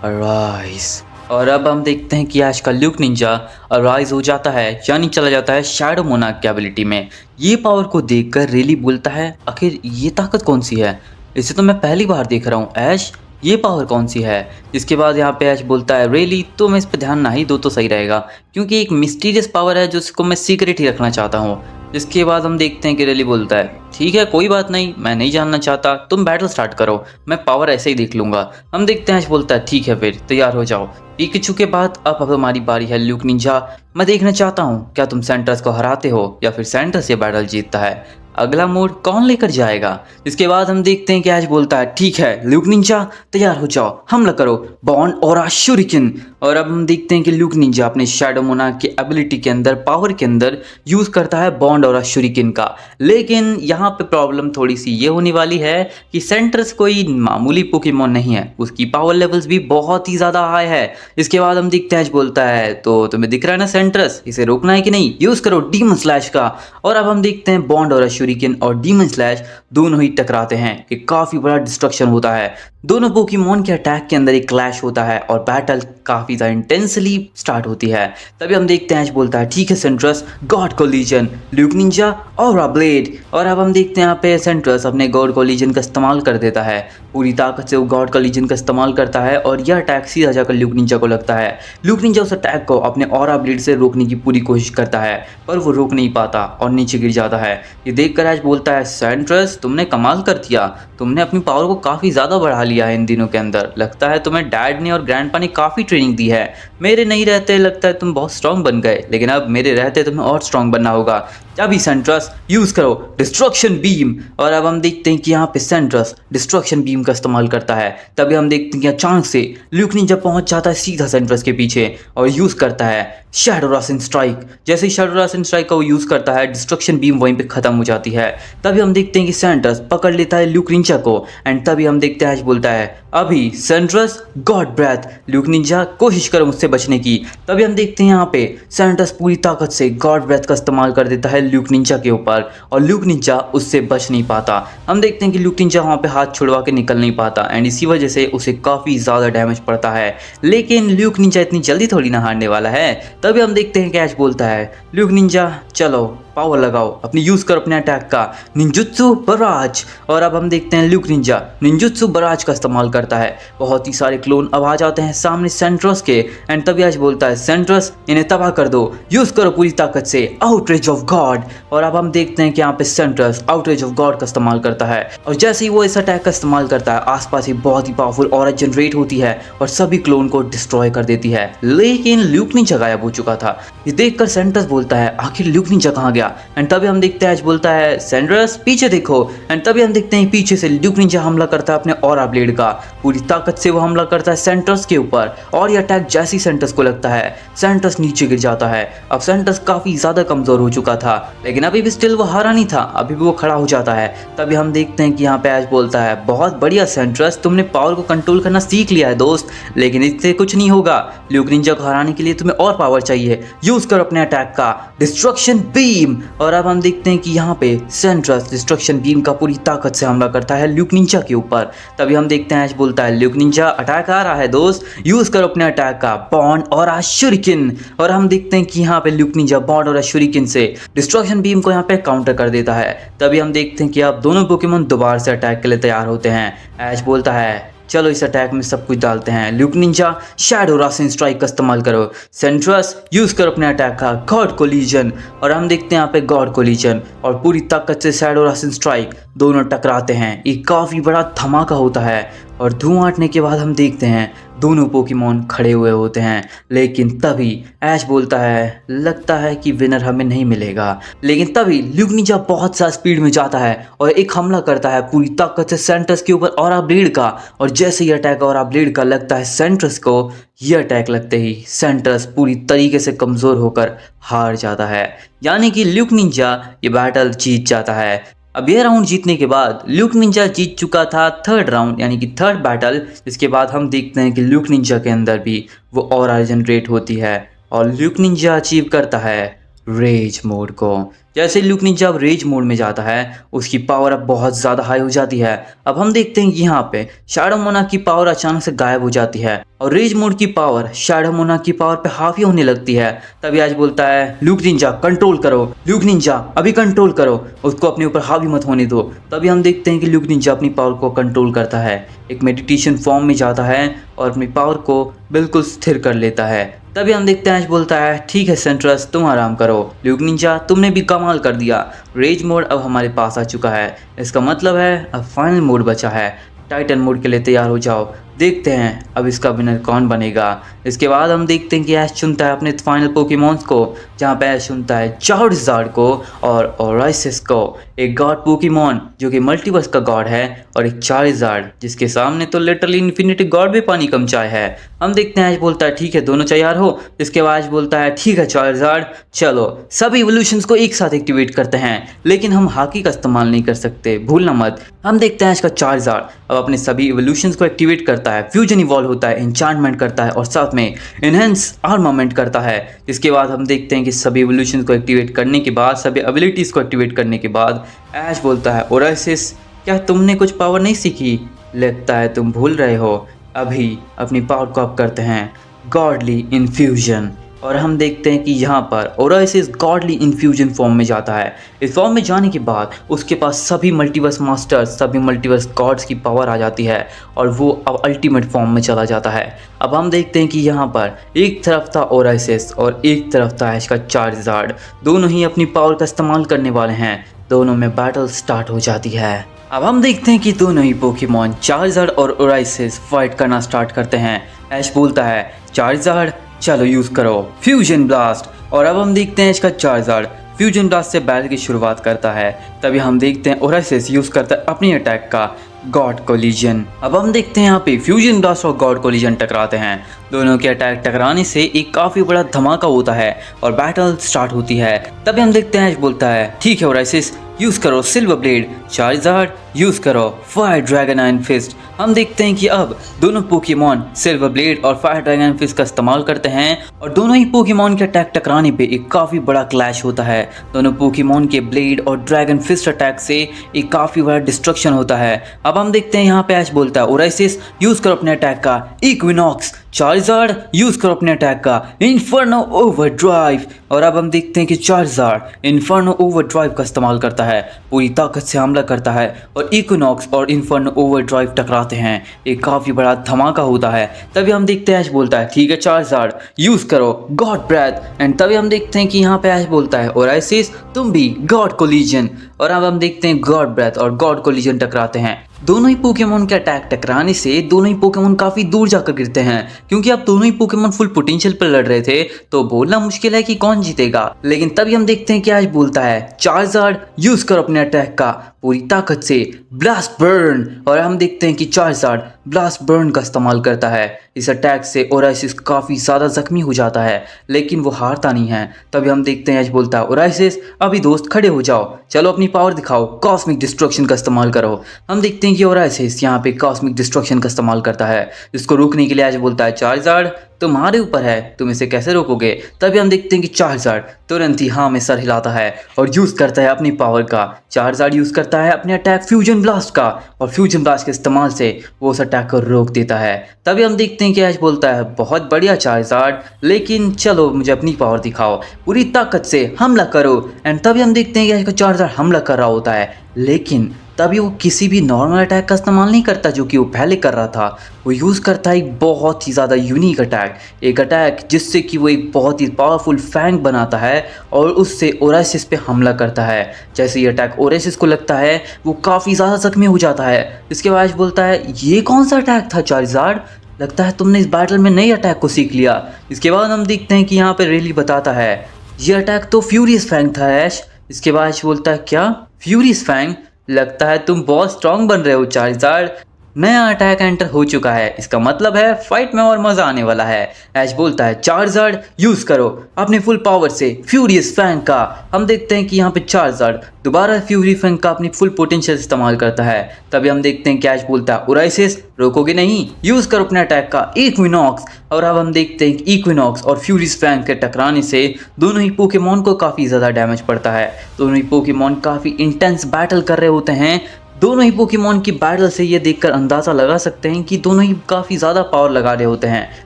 अराइज। और अब हम देखते हैं कि ऐश का ल्यूक निंजा अराइज हो जाता है, यानी चला जाता है शैडो मोनार्क की एबिलिटी में। ये पावर को देखकर रेली बोलता है आखिर ये ताकत कौन सी है, इसे तो मैं पहली बार देख रहा हूँ, ऐश ये पावर कौन सी है। जिसके बाद यहाँ पे ऐश बोलता है रेली तो मैं इस पर ध्यान ना ही दो तो सही रहेगा, क्योंकि एक मिस्टीरियस पावर है जिसको मैं सीक्रेट ही रखना चाहता हूँ। जिसके बाद हम देखते हैं कि रेली बोलता है ठीक है कोई बात नहीं, मैं नहीं जानना चाहता, तुम बैटल स्टार्ट करो, मैं पावर ऐसे ही देख लूंगा। हम देखते हैं ऐश बोलता है ठीक है फिर तैयार हो जाओ। पिकाचू के बाद अब हमारी बारी है ल्यूक निंजा, मैं देखना चाहता हूँ क्या तुम सेंट्रस को हराते हो या फिर सेंट्रस ये बैटल जीतता है, अगला मोड कौन लेकर जाएगा। इसके बाद हम देखते हैं कि ऐश बोलता है ठीक है ल्यूक निंजा तैयार हो जाओ, हमला करो, बॉन्ड और शूरिकेन। और अब हम देखते हैं कि ल्यूक निंजा अपने शैडो मोनार्क की एबिलिटी के अंदर पावर के अंदर यूज करता है बॉन्ड और शूरिकेन का। लेकिन यहाँ पे प्रॉब्लम थोड़ी सी ये होने वाली है कि सेंट्रस कोई मामूली पोकेमॉन नहीं है, उसकी पावर लेवल्स भी बहुत ही ज्यादा हाई है। इसके बाद हम देखते हैं ऐश बोलता है तो तुम्हें दिख रहा है ना सेंट्रस, इसे रोकना है कि नहीं, यूज करो डीमन स्लैश का। और अब हम देखते हैं बॉन्ड और शूरिकेन और डीमन स्लैश दोनों ही टकराते हैं, कि काफी बड़ा डिस्ट्रक्शन होता है। दोनों पोकेमॉन के अटैक के अंदर एक क्लैश होता है और बैटल काफ़ी ज़्यादा इंटेंसली स्टार्ट होती है। तभी हम देखते हैं ऐश बोलता है ठीक है सेंट्रस, god collision, Luke ninja, aura blade. और अब हम देखते हैं यहाँ पे सेंट्रस अपने गॉड कोलिजन का इस्तेमाल कर देता है। पूरी ताकत से वो गॉड कोलिजन का इस्तेमाल करता है और यह अटैक सीधा जाकर ल्यूक निंजा को लगता है। ल्यूक निंजा उस अटैक को अपने ऑरा ब्लेड से रोकने की पूरी कोशिश करता है पर वो रोक नहीं पाता और नीचे गिर जाता है। ये देखकर ऐश बोलता है सेंट्रस तुमने कमाल कर दिया, तुमने अपनी पावर को काफ़ी ज़्यादा बढ़ा लिया है इन दिनों के अंदर। लगता है तुम्हें डैड ने और ग्रैंडपा ने काफ़ी ट्रेनिंग दी है। मेरे नहीं रहते लगता है तुम बहुत स्ट्रांग बन गए, लेकिन अब मेरे रहते तुम्हें और स्ट्रांग बनना होगा। अभी सेंट्रस यूज़ करो डिस्ट्रक्शन बीम। और अब हम देखते हैं कि यहाँ पे सेंट्रस डिस्ट्रक्शन बीम का इस्तेमाल करता है। तभी हम देखते हैं कि अचानक से ल्यूक निंजा पहुंच जाता है सीधा सेंट्रस के पीछे और यूज़ करता है शैडो रासन स्ट्राइक। जैसे ही शैडो रासन स्ट्राइक का वो यूज़ करता है डिस्ट्रक्शन बीम वहीं पे खत्म हो जाती है। तभी हम देखते हैं कि सेंट्रस पकड़ लेता है ल्यूक निंजा को एंड तभी हम देखते हैं ऐश बोलता है अभी सेंट्रस गॉड ब्रेथ, ल्यूक निंजा कोशिश करो मुझसे बचने की। तभी हम देखते हैं यहाँ पे सेंट्रस पूरी ताकत से गॉड ब्रेथ का इस्तेमाल कर देता है ल्यूक निंजा के ऊपर और ल्यूक निंजा उससे बच नहीं पाता। हम देखते हैं कि ल्यूक निंजा वहाँ पे हाथ छुड़वा के निकल नहीं पाता एंड इसी वजह से उसे काफ़ी ज़्यादा डैमेज पड़ता है। लेकिन ल्यूक निंजा इतनी जल्दी थोड़ी ना हारने वाला है। तभी हम देखते हैं कि ऐश बोलता है ल्यूक निंजा चलो पावर लगाओ, अपनी यूज़ करो अपने अटैक का निंजुत्सु बराज। और अब हम देखते हैं ल्यूक निंजा निंजुत्सु बराज का इस्तेमाल करता है। बहुत ही सारे क्लोन अब आ जाते हैं सामने सेंट्रस के एंड तभी ऐश बोलता है सेंट्रस इन्हें तबाह कर दो, यूज़ करो पूरी ताकत से आउटरेज ऑफ गॉड। और अब हम देखते हैं कि यहाँ पे सेंट्रस आउटरेज ऑफ गॉड का इस्तेमाल करता है और जैसे ही वो इस अटैक का इस्तेमाल करता है आसपास ही बहुत ही पावरफुल ऑरा जनरेट होती है और सभी क्लोन को डिस्ट्रॉय कर देती है। लेकिन ल्यूक निंजा गायब हो चुका था। ये देखकर सेंट्रस बोलता है आखिर ल्यूक निंजा कहाँ गया एंड तभी हम देखते हैं ऐश बोलता है सेंट्रस पीछे देखो एंड तभी हम देखते हैं पीछे से ल्यूक निंजा हमला करता है अपने ऑरा ब्लेड का। पूरी ताकत से वो हमला करता है सेंट्रस के ऊपर और ये अटैक जैसे ही सेंट्रस को लगता है सेंट्रस नीचे गिर जाता है। अब सेंट्रस काफ़ी ज़्यादा कमज़ोर हो चुका था लेकिन अभी भी स्टिल वो हारा नहीं था, अभी भी वो खड़ा हो जाता है। तभी हम देखते हैं कि यहाँ पे ऐश बोलता है बहुत बढ़िया सेंट्रस, तुमने पावर को कंट्रोल करना सीख लिया है दोस्त, लेकिन इससे कुछ नहीं होगा। ल्यूक निंजा को हराने के लिए तुम्हें और पावर चाहिए, यूज़ करो अपने अटैक का डिस्ट्रक्शन बीम। और अब हम देखते हैं कि यहाँ पे सेंट्रस डिस्ट्रक्शन बीम का पूरी ताकत से हमला करता है ल्यूक निंजा के ऊपर। तभी हम देखते हैं ऐश बोलता है ल्यूक निंजा अटैक आ रहा है दोस्त, यूज़ करो अपने अटैक का बॉन्ड और शुरिकन। और हम देखते हैं कि यहाँ पे ल्यूक निंजा बॉन्ड और शुरिकन से डिस्ट्रक्शन बीम को यहाँ पे काउंटर कर देता है। तभी हम देखते हैं कि अब दोनों पोकेमॉन दोबारा से अटैक के लिए तैयार होते हैं। ऐश बोलता है चलो इस अटैक में सब कुछ डालते हैं, ल्यूक निंजा शैडो रासन स्ट्राइक का इस्तेमाल करो, सेंट्रस यूज़ करो अपने अटैक का गॉड कोलिजन। और हम देखते हैं यहाँ पे गॉड कोलिजन और पूरी ताकत से शैडो रासन स्ट्राइक दोनों टकराते हैं। एक काफ़ी बड़ा धमाका होता है और धुआं हटने के बाद हम देखते हैं दोनों पोकेमॉन खड़े हुए होते हैं। लेकिन तभी ऐश बोलता है लगता है कि विनर हमें नहीं मिलेगा। लेकिन तभी ल्यूक निंजा बहुत सा स्पीड में जाता है और एक हमला करता है पूरी ताकत से सेंट्रस के ऊपर ऑरा ब्लेड का। और जैसे ही अटैक ऑरा ब्लेड का लगता है सेंट्रस को, ये अटैक लगते ही सेंट्रस पूरी तरीके से कमज़ोर होकर हार जाता है, यानी कि ल्यूक निंजा ये बैटल जीत जाता है। अब ये राउंड जीतने के बाद ल्यूक निंजा जीत चुका था थर्ड राउंड यानी कि थर्ड बैटल। इसके बाद हम देखते हैं कि ल्यूक निंजा के अंदर भी वो ऑरा जनरेट होती है और ल्यूक निंजा अचीव करता है रेज मोड को। जैसे ल्यूक निंजा अब रेज मोड में जाता है उसकी पावर अब बहुत ज़्यादा हाई हो जाती है। अब हम देखते हैं कि यहाँ पे शैडो मोनार्क की पावर अचानक से गायब हो जाती है और रेज मोड की पावर शैडो मोनार्क की पावर पे हावी होने लगती है। तभी आज बोलता है ल्यूक निंजा कंट्रोल करो, ल्यूक निंजा अभी कंट्रोल करो, उसको अपने ऊपर हावी मत होने दो। तभी हम देखते हैं कि ल्यूक निंजा अपनी पावर को कंट्रोल करता है, एक मेडिटेशन फॉर्म में जाता है और अपनी पावर को बिल्कुल स्थिर कर लेता है। तभी हम देखते हैं ऐश बोलता है ठीक है सेंट्रस तुम आराम करो, ल्यूक निंजा तुमने भी कमाल कर दिया, रेज मोड अब हमारे पास आ चुका है। इसका मतलब है अब फाइनल मोड बचा है, टाइटन मोड के लिए तैयार हो जाओ, देखते हैं अब इसका विनर कौन बनेगा। इसके बाद हम देखते हैं कि ऐश चुनता है अपने फाइनल पोकेमॉन्स को, जहाँ पे ऐश चुनता है चार्जर्ड को और ओराइसिस को, एक गॉड पोकेमॉन जो कि मल्टीवर्स का गॉड है और एक चार्जर्ड जिसके सामने तो लिटरली इन्फिनिटी गॉड भी पानी कम चाय है। हम देखते हैं ऐश बोलता है ठीक है दोनों तैयार हो। इसके बाद ऐश बोलता है ठीक है चार्जर्ड चलो सभी इवोल्यूशंस को एक साथ एक्टिवेट करते हैं, लेकिन हम हाकी का इस्तेमाल नहीं कर सकते भूलना मत। हम देखते हैं ऐश का चार्जर्ड अब अपने सभी इवोल्यूशंस को एक्टिवेट करता है, फ्यूजन इवॉल्व होता है, एन्चांटमेंट करता है और साथ में इनहेंस आर्मामेंट करता है। इसके बाद हम देखते हैं कि सभी इवोल्यूशंस को एक्टिवेट करने के बाद, सभी एबिलिटीज़ को एक्टिवेट करने के बाद ऐश बोलता है ओराइसिस क्या तुमने कुछ पावर नहीं सीखी, लगता है तुम भूल रहे हो। अभी अपनी पावर को अप करते हैं गॉडली इन्फ्यूजन। और हम देखते हैं कि यहाँ पर ओराइसिस गॉडली इन्फ्यूजन फॉर्म में जाता है। इस फॉर्म में जाने के बाद उसके पास सभी मल्टीवर्स मास्टर्स, सभी मल्टीवर्स गॉड्स की पावर आ जाती है और वो अब अल्टीमेट फॉर्म में चला जाता है। अब हम देखते हैं कि यहाँ पर एक तरफ था ओराइसिस और एक तरफ था ऐश का चार्जर्ड। दोनों ही अपनी पावर का इस्तेमाल करने वाले हैं। दोनों में बैटल स्टार्ट हो जाती है। अब हम देखते हैं कि दोनों ही पोकेमॉन चार्जर्ड और ओराइसिस फाइट करना स्टार्ट करते हैं। ऐश बोलता है चार्जर्ड चलो यूज़ करो फ्यूजन ब्लास्ट। और अब हम देखते हैं इसका चार्जर्ड फ्यूजन ब्लास्ट से बैटल की शुरुआत करता है। तभी हम देखते हैं ओराइसिस यूज़ करता है अपनी अटैक का गॉड कोलिजन। अब हम देखते हैं यहाँ पे फ्यूजन ब्लास्ट और गॉड कोलिजन टकराते हैं। दोनों के अटैक टकराने से एक काफ़ी बड़ा धमाका होता है और बैटल स्टार्ट होती है। तभी हम देखते हैं ऐश बोलता है ठीक है ओराइसिस यूज़ करो सिल्वर ब्लेड। चार्जर्ड यूज़ करो फायर ड्रैगन आयरन फिस्ट। हम देखते हैं कि अब दोनों पोकेमॉन सिल्वर ब्लेड और फायर ड्रैगन फिस्ट का इस्तेमाल करते हैं और दोनों ही पोकेमॉन के अटैक टकराने पे एक काफ़ी बड़ा क्लैश होता है। दोनों पोकेमॉन के ब्लेड और ड्रैगन फिस्ट अटैक से एक काफ़ी बड़ा डिस्ट्रक्शन होता है। अब हम देखते हैं यहाँ पे ऐश बोलता है ओराइसिस यूज़ करो अपने अटैक का इक्विनॉक्स। चार्जर्ड यूज़ करो अपने अटैक का इन्फर्नो ओवरड्राइव। और अब हम देखते हैं कि चार्जर्ड इन्फर्नो ओवरड्राइव का इस्तेमाल करता है, पूरी ताकत से हमला करता है और इक्विनॉक्स और इन्फर्नो ओवरड्राइव टकराते हैं। एक काफ़ी बड़ा धमाका होता है। तभी हम देखते हैं ऐश बोलता है ठीक है चार्जर्ड यूज़ करो गॉड ब्रेथ। एंड तभी हम देखते हैं कि यहाँ पे ऐश बोलता है ओराइसिस तुम भी गॉड कोलिजन। और अब हम देखते हैं गॉड ब्रेथ और गॉड कोलिजन टकराते हैं। दोनों ही पोकेमॉन के अटैक टकराने से दोनों ही पोकेमॉन काफ़ी दूर जाकर गिरते हैं क्योंकि अब दोनों ही पोकेमॉन फुल पोटेंशियल पर लड़ रहे थे तो बोलना मुश्किल है कि कौन जीतेगा। लेकिन तभी हम देखते हैं कि ऐश बोलता है चार्जर्ड यूज़ करो अपने अटैक का पूरी ताकत से ब्लास्ट बर्न। और हम देखते हैं कि चार्जर्ड ब्लास्ट बर्न का इस्तेमाल करता है। इस अटैक से ओराइसिस काफ़ी ज़्यादा जख्मी हो जाता है लेकिन वो हारता नहीं है। तभी हम देखते हैं ऐश बोलता है ओराइसिस अभी दोस्त खड़े हो जाओ, चलो अपनी पावर दिखाओ, कॉस्मिक डिस्ट्रक्शन का इस्तेमाल करो। हम देखते हैं कि ओराइसिस यहाँ पे कॉस्मिक डिस्ट्रक्शन का इस्तेमाल करता है। इसको रोकने के लिए ऐश बोलता है चार्जर्ड तुम्हारे ऊपर है, तुम इसे कैसे रोकोगे। तभी हम देखते हैं कि चार्जर्ड तुरंत ही हाँ में सर हिलाता है और यूज़ करता है अपनी पावर का। चार्जर्ड यूज़ करता है अपने अटैक फ्यूजन ब्लास्ट का और फ्यूजन ब्लास्ट के इस्तेमाल से वो उस अटैक को रोक देता है। तभी हम देखते हैं कि ऐश बोलता है बहुत बढ़िया चार्जर्ड, लेकिन चलो मुझे अपनी पावर दिखाओ, पूरी ताकत से हमला करो। एंड तभी हम देखते हैं कि ऐश का चार्जर्ड हमला कर रहा होता है लेकिन तभी वो किसी भी नॉर्मल अटैक का इस्तेमाल नहीं करता जो कि वो पहले कर रहा था। वो यूज़ करता है एक बहुत ही ज़्यादा यूनिक अटैक, एक अटैक जिससे कि वो एक बहुत ही पावरफुल फैंग बनाता है और उससे ओराइसिस पे हमला करता है। जैसे ये अटैक ओराइसिस को लगता है वो काफ़ी ज़्यादा जख्मी हो जाता है। इसके बाद बोलता है ये कौन सा अटैक था चार्जर्ड, लगता है तुमने इस बैटल में नई अटैक को सीख लिया। इसके बाद हम देखते हैं कि यहाँ पर रेली बताता है ये अटैक तो फ्यूरियस फैंग था ऐश। इसके बाद ऐश बोलता है क्या फ्यूरियस फैंग, लगता है तुम बहुत स्ट्रांग बन रहे हो चार्जर्ड। नया अटैक एंटर हो चुका है, इसका मतलब है फाइट में और मजा आने वाला है। ऐश बोलता है चार्जर्ड यूज करो अपने फुल पावर से फ्यूरियस फैंग का। हम देखते हैं कि यहाँ पे चार्जर्ड दोबारा फ्यूरी फैंग का अपनी फुल पोटेंशियल इस्तेमाल करता है। तभी हम देखते हैं कि ऐश बोलता है ओराइसिस रोकोगे नहीं, यूज करो अपने अटैक का इक्विनॉक्स। और अब हम देखते हैं कि इक्विनॉक्स और फ्यूरियस फैंग के टकराने से दोनों ही पोकेमॉन को काफ़ी ज़्यादा डैमेज पड़ता है। दोनों ही पोकेमॉन काफ़ी इंटेंस बैटल कर रहे होते हैं। दोनों ही पोकेमॉन की बैटल से ये देखकर अंदाज़ा लगा सकते हैं कि दोनों ही काफ़ी ज़्यादा पावर लगा रहे होते हैं,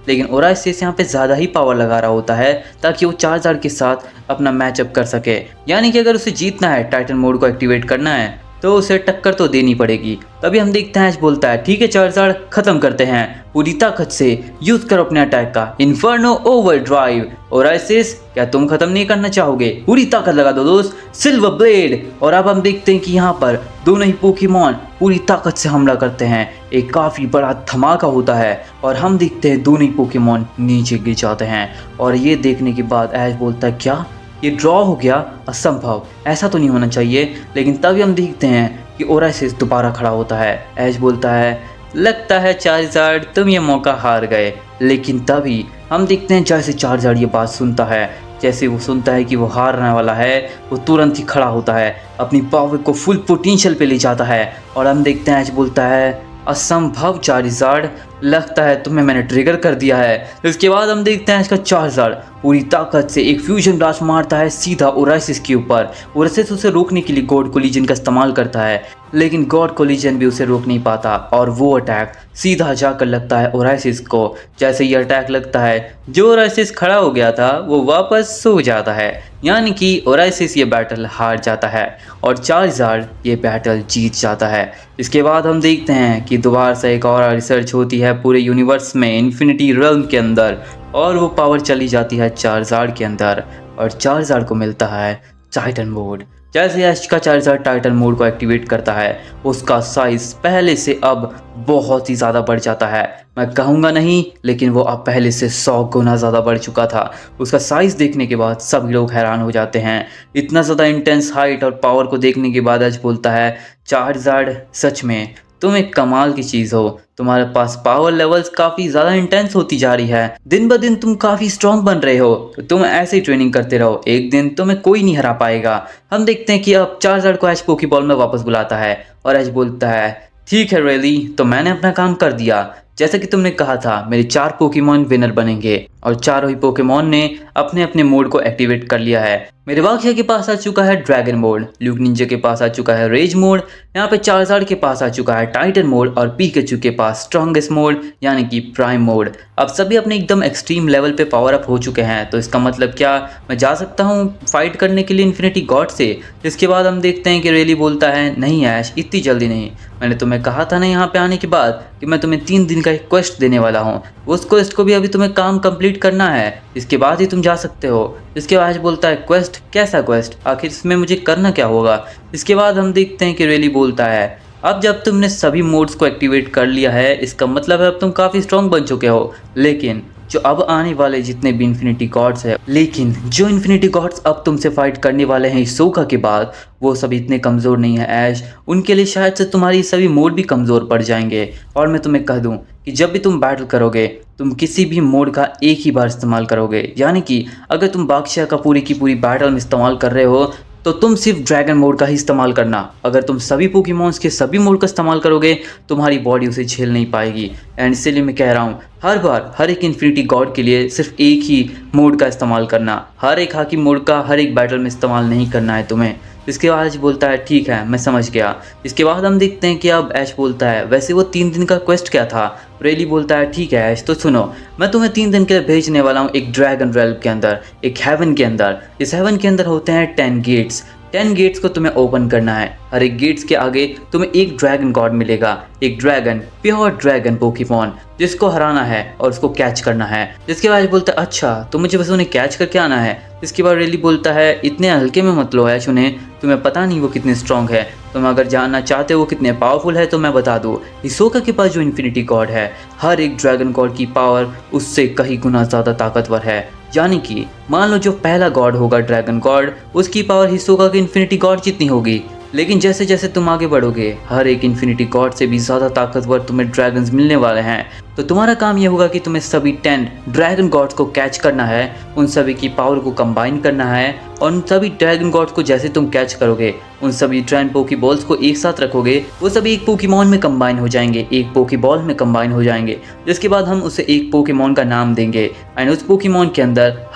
लेकिन ओराइसिस यहाँ पे ज़्यादा ही पावर लगा रहा होता है ताकि वो चार्जर्ड के साथ अपना मैचअप कर सके। यानी कि अगर उसे जीतना है, टाइटन मोड को एक्टिवेट करना है, तो उसे टक्कर तो देनी पड़ेगी। तभी हम देखते हैं ऐश बोलता है ठीक है चार्जर्ड खत्म करते हैं, पूरी ताकत से यूज करो अपने अटैक का इन्फर्नो ओवरड्राइव। ओराइसिस क्या तुम खत्म नहीं करना चाहोगे, पूरी ताकत लगा दो दोस्त सिल्वर ब्लेड। और अब हम देखते हैं कि यहाँ पर दोनों ही पोकेमॉन पूरी ताकत से हमला करते हैं। एक काफ़ी बड़ा धमाका होता है और हम देखते हैं दोनों ही पोकेमॉन नीचे गिर जाते हैं। और ये देखने के बाद ऐश बोलता है क्या ये ड्रॉ हो गया, असंभव, ऐसा तो नहीं होना चाहिए। लेकिन तभी हम देखते हैं कि ओराइसिस दोबारा खड़ा होता है। ऐश बोलता है लगता है चार्जर्ड तुम ये मौका हार गए। लेकिन तभी हम देखते हैं जैसे चार्जर्ड ये बात सुनता है, जैसे वो सुनता है कि वो हारने वाला है, वो तुरंत ही खड़ा होता है, अपनी पावर को फुल पोटेंशियल पे ले जाता है। और हम देखते हैं ऐश बोलता है असंभव चार्जर्ड, लगता है तुम्हें मैंने ट्रिगर कर दिया है। इसके बाद हम देखते हैं इसका चार्जर पूरी ताकत से एक फ्यूजन ब्लास्ट मारता है सीधा ओराइसिस के ऊपर। ओराइसिस उसे रोकने के लिए गॉड कोलिजन का इस्तेमाल करता है, लेकिन गॉड कोलिजन भी उसे रोक नहीं पाता और वो अटैक सीधा जाकर लगता है ओराइसिस को। जैसे ये अटैक लगता है, जो ओराइसिस खड़ा हो गया था वो वापस सो जाता है, यानी कि ओराइसिस ये बैटल हार जाता है और चार्जर ये बैटल जीत जाता है। इसके बाद हम देखते हैं कि दोबारा से एक और रिसर्च होती है पूरे यूनिवर्स में, इन्फिनिटी रेल्म के अंदर, और वो पावर चली जाती है चार्जर के अंदर और चार्जर को मिलता है टाइटन मोड। जैसे ऐश का चार्जर टाइटन मोड को एक्टिवेट करता है, उसका साइज पहले से अब बहुत ही ज़्यादा बढ़ जाता है। मैं कहूँगा नहीं, लेकिन वो अब पहले से 100 गुना ज़्यादा बढ़ चुका था। उसका साइज़ देखने के बाद सभी लोग हैरान हो जाते हैं। इतना ज़्यादा इंटेंस हाइट और पावर को देखने के बाद ऐश बोलता है, चार्जर सच में तुम एक कमाल की चीज़ हो। तुम्हारे पास पावर लेवल्स काफ़ी ज़्यादा इंटेंस होती जा रही है, दिन ब दिन तुम काफ़ी स्ट्रॉन्ग बन रहे हो। तुम ऐसे ही ट्रेनिंग करते रहो, एक दिन तुम्हें कोई नहीं हरा पाएगा। हम देखते हैं कि अब चार्जर को ऐश पोकेबॉल में वापस बुलाता है और ऐश बोलता है, ठीक है रेली, तो मैंने अपना काम कर दिया। जैसा कि तुमने कहा था, मेरे 4 पोकेमॉन विनर बनेंगे और चारों ही पोकेमॉन ने अपने अपने मोड को एक्टिवेट कर लिया है। मेरे वाकिया के पास आ चुका है ड्रैगन मोड, ल्यूक निंजा के पास आ चुका है रेज मोड, यहाँ पे चार्जर के पास आ चुका है टाइटन मोड और पीकाचू के पास स्ट्रॉन्गेस्ट मोड यानी कि प्राइम मोड। अब सभी अपने एकदम एक्सट्रीम लेवल पे पावर अप हो चुके हैं, तो इसका मतलब क्या, मैं जा सकता हूँ फाइट करने के लिए इन्फिनिटी गॉड से। जिसके बाद हम देखते हैं कि रेली बोलता है, नहीं ऐश, इतनी जल्दी नहीं। मैंने तुम्हें कहा था ना यहाँ पे आने के बाद कि मैं तुम्हें 3 दिन का एक क्वेस्ट देने वाला हूँ, उस क्वेस्ट को भी अभी तुम्हें काम कंप्लीट करना है, इसके बाद ही तुम जा सकते हो। इसके बाद बोलता है, क्वेस्ट? कैसा क्वेस्ट? आखिर इसमें मुझे करना क्या होगा? इसके बाद हम देखते हैं कि रेली बोलता है, अब जब तुमने सभी मोड्स को एक्टिवेट कर लिया है, इसका मतलब है अब तुम काफ़ी स्ट्रॉन्ग बन चुके हो। लेकिन जो अब आने वाले जितने भी इन्फिनिटी गॉड्स हैं, लेकिन जो इन्फिनिटी गॉड्स अब तुमसे फाइट करने वाले हैं हिसोका के बाद, वो सभी इतने कमज़ोर नहीं है ऐश। उनके लिए शायद से तुम्हारी सभी मोड भी कमज़ोर पड़ जाएंगे। और मैं तुम्हें कह दूं कि जब भी तुम बैटल करोगे, तुम किसी भी मोड का एक ही बार इस्तेमाल करोगे। यानी कि अगर तुम बादशाह का पूरी की पूरी बैटल में इस्तेमाल कर रहे हो, तो तुम सिर्फ ड्रैगन मोड का ही इस्तेमाल करना। अगर तुम सभी पोकेमॉन्स के सभी मोड का इस्तेमाल करोगे, तुम्हारी बॉडी उसे झेल नहीं पाएगी। एंड इसीलिए मैं कह रहा हूँ, हर बार हर एक इन्फिनिटी गॉड के लिए सिर्फ एक ही मोड का इस्तेमाल करना, हर एक हाकी मोड का हर एक बैटल में इस्तेमाल नहीं करना है तुम्हें। इसके बाद ऐश बोलता है, ठीक है, मैं समझ गया। इसके बाद हम देखते हैं कि अब ऐश बोलता है, वैसे वो 3 दिन का क्वेस्ट क्या था? रेली बोलता है, ठीक है ऐश, तो सुनो, मैं तुम्हें 3 दिन के लिए भेजने वाला हूँ एक ड्रैगन रेल्म के अंदर, एक हेवन के अंदर। इस हेवन के अंदर होते हैं 10 गेट्स। 10 गेट्स को तुम्हें ओपन करना है। हर एक गेट्स के आगे तुम्हें एक ड्रैगन गॉड मिलेगा, एक ड्रैगन, प्योर ड्रैगन पोकेमॉन, जिसको हराना है और उसको कैच करना है। जिसके बाद बोलता है, अच्छा, तो मुझे बस उन्हें कैच करके आना है। इसके बाद रेली बोलता है, इतने हल्के में मत लो ऐश उन्हें, तुम्हें पता नहीं वो कितने स्ट्रॉन्ग है। तुम अगर जानना चाहते हो वो कितने पावरफुल है, तो मैं बता दूँ, हिसोका के पास जो इन्फिनिटी गॉड है, हर एक ड्रैगन गॉड की पावर उससे कई गुना ज़्यादा ताकतवर है। यानी कि मान लो जो पहला गॉड होगा ड्रैगन गॉड, उसकी पावर हिसोका के इन्फिनिटी गॉड जितनी होगी। लेकिन जैसे जैसे तुम आगे बढ़ोगे, हर एक इन्फिनिटी गॉड से भी ज़्यादा ताकतवर तुम्हें ड्रैगन्स मिलने वाले हैं। तो तुम्हारा काम ये होगा कि तुम्हें सभी 10 ड्रैगन गॉड्स को कैच करना है, उन सभी की पावर को कंबाइन करना है, और उन सभी ड्रैगन गॉड्स को जैसे तुम कैच करोगे, उन सभी ट्रेन पोकीबॉल्स को एक साथ रखोगे, वो सभी एक पोकेमॉन में कंबाइन हो जाएंगे, एक पोकेबॉल में कंबाइन हो जाएंगे। जिसके बाद हम उसे एक पोकेमॉन का नाम देंगे एंड उस पोकेमॉन के अंदर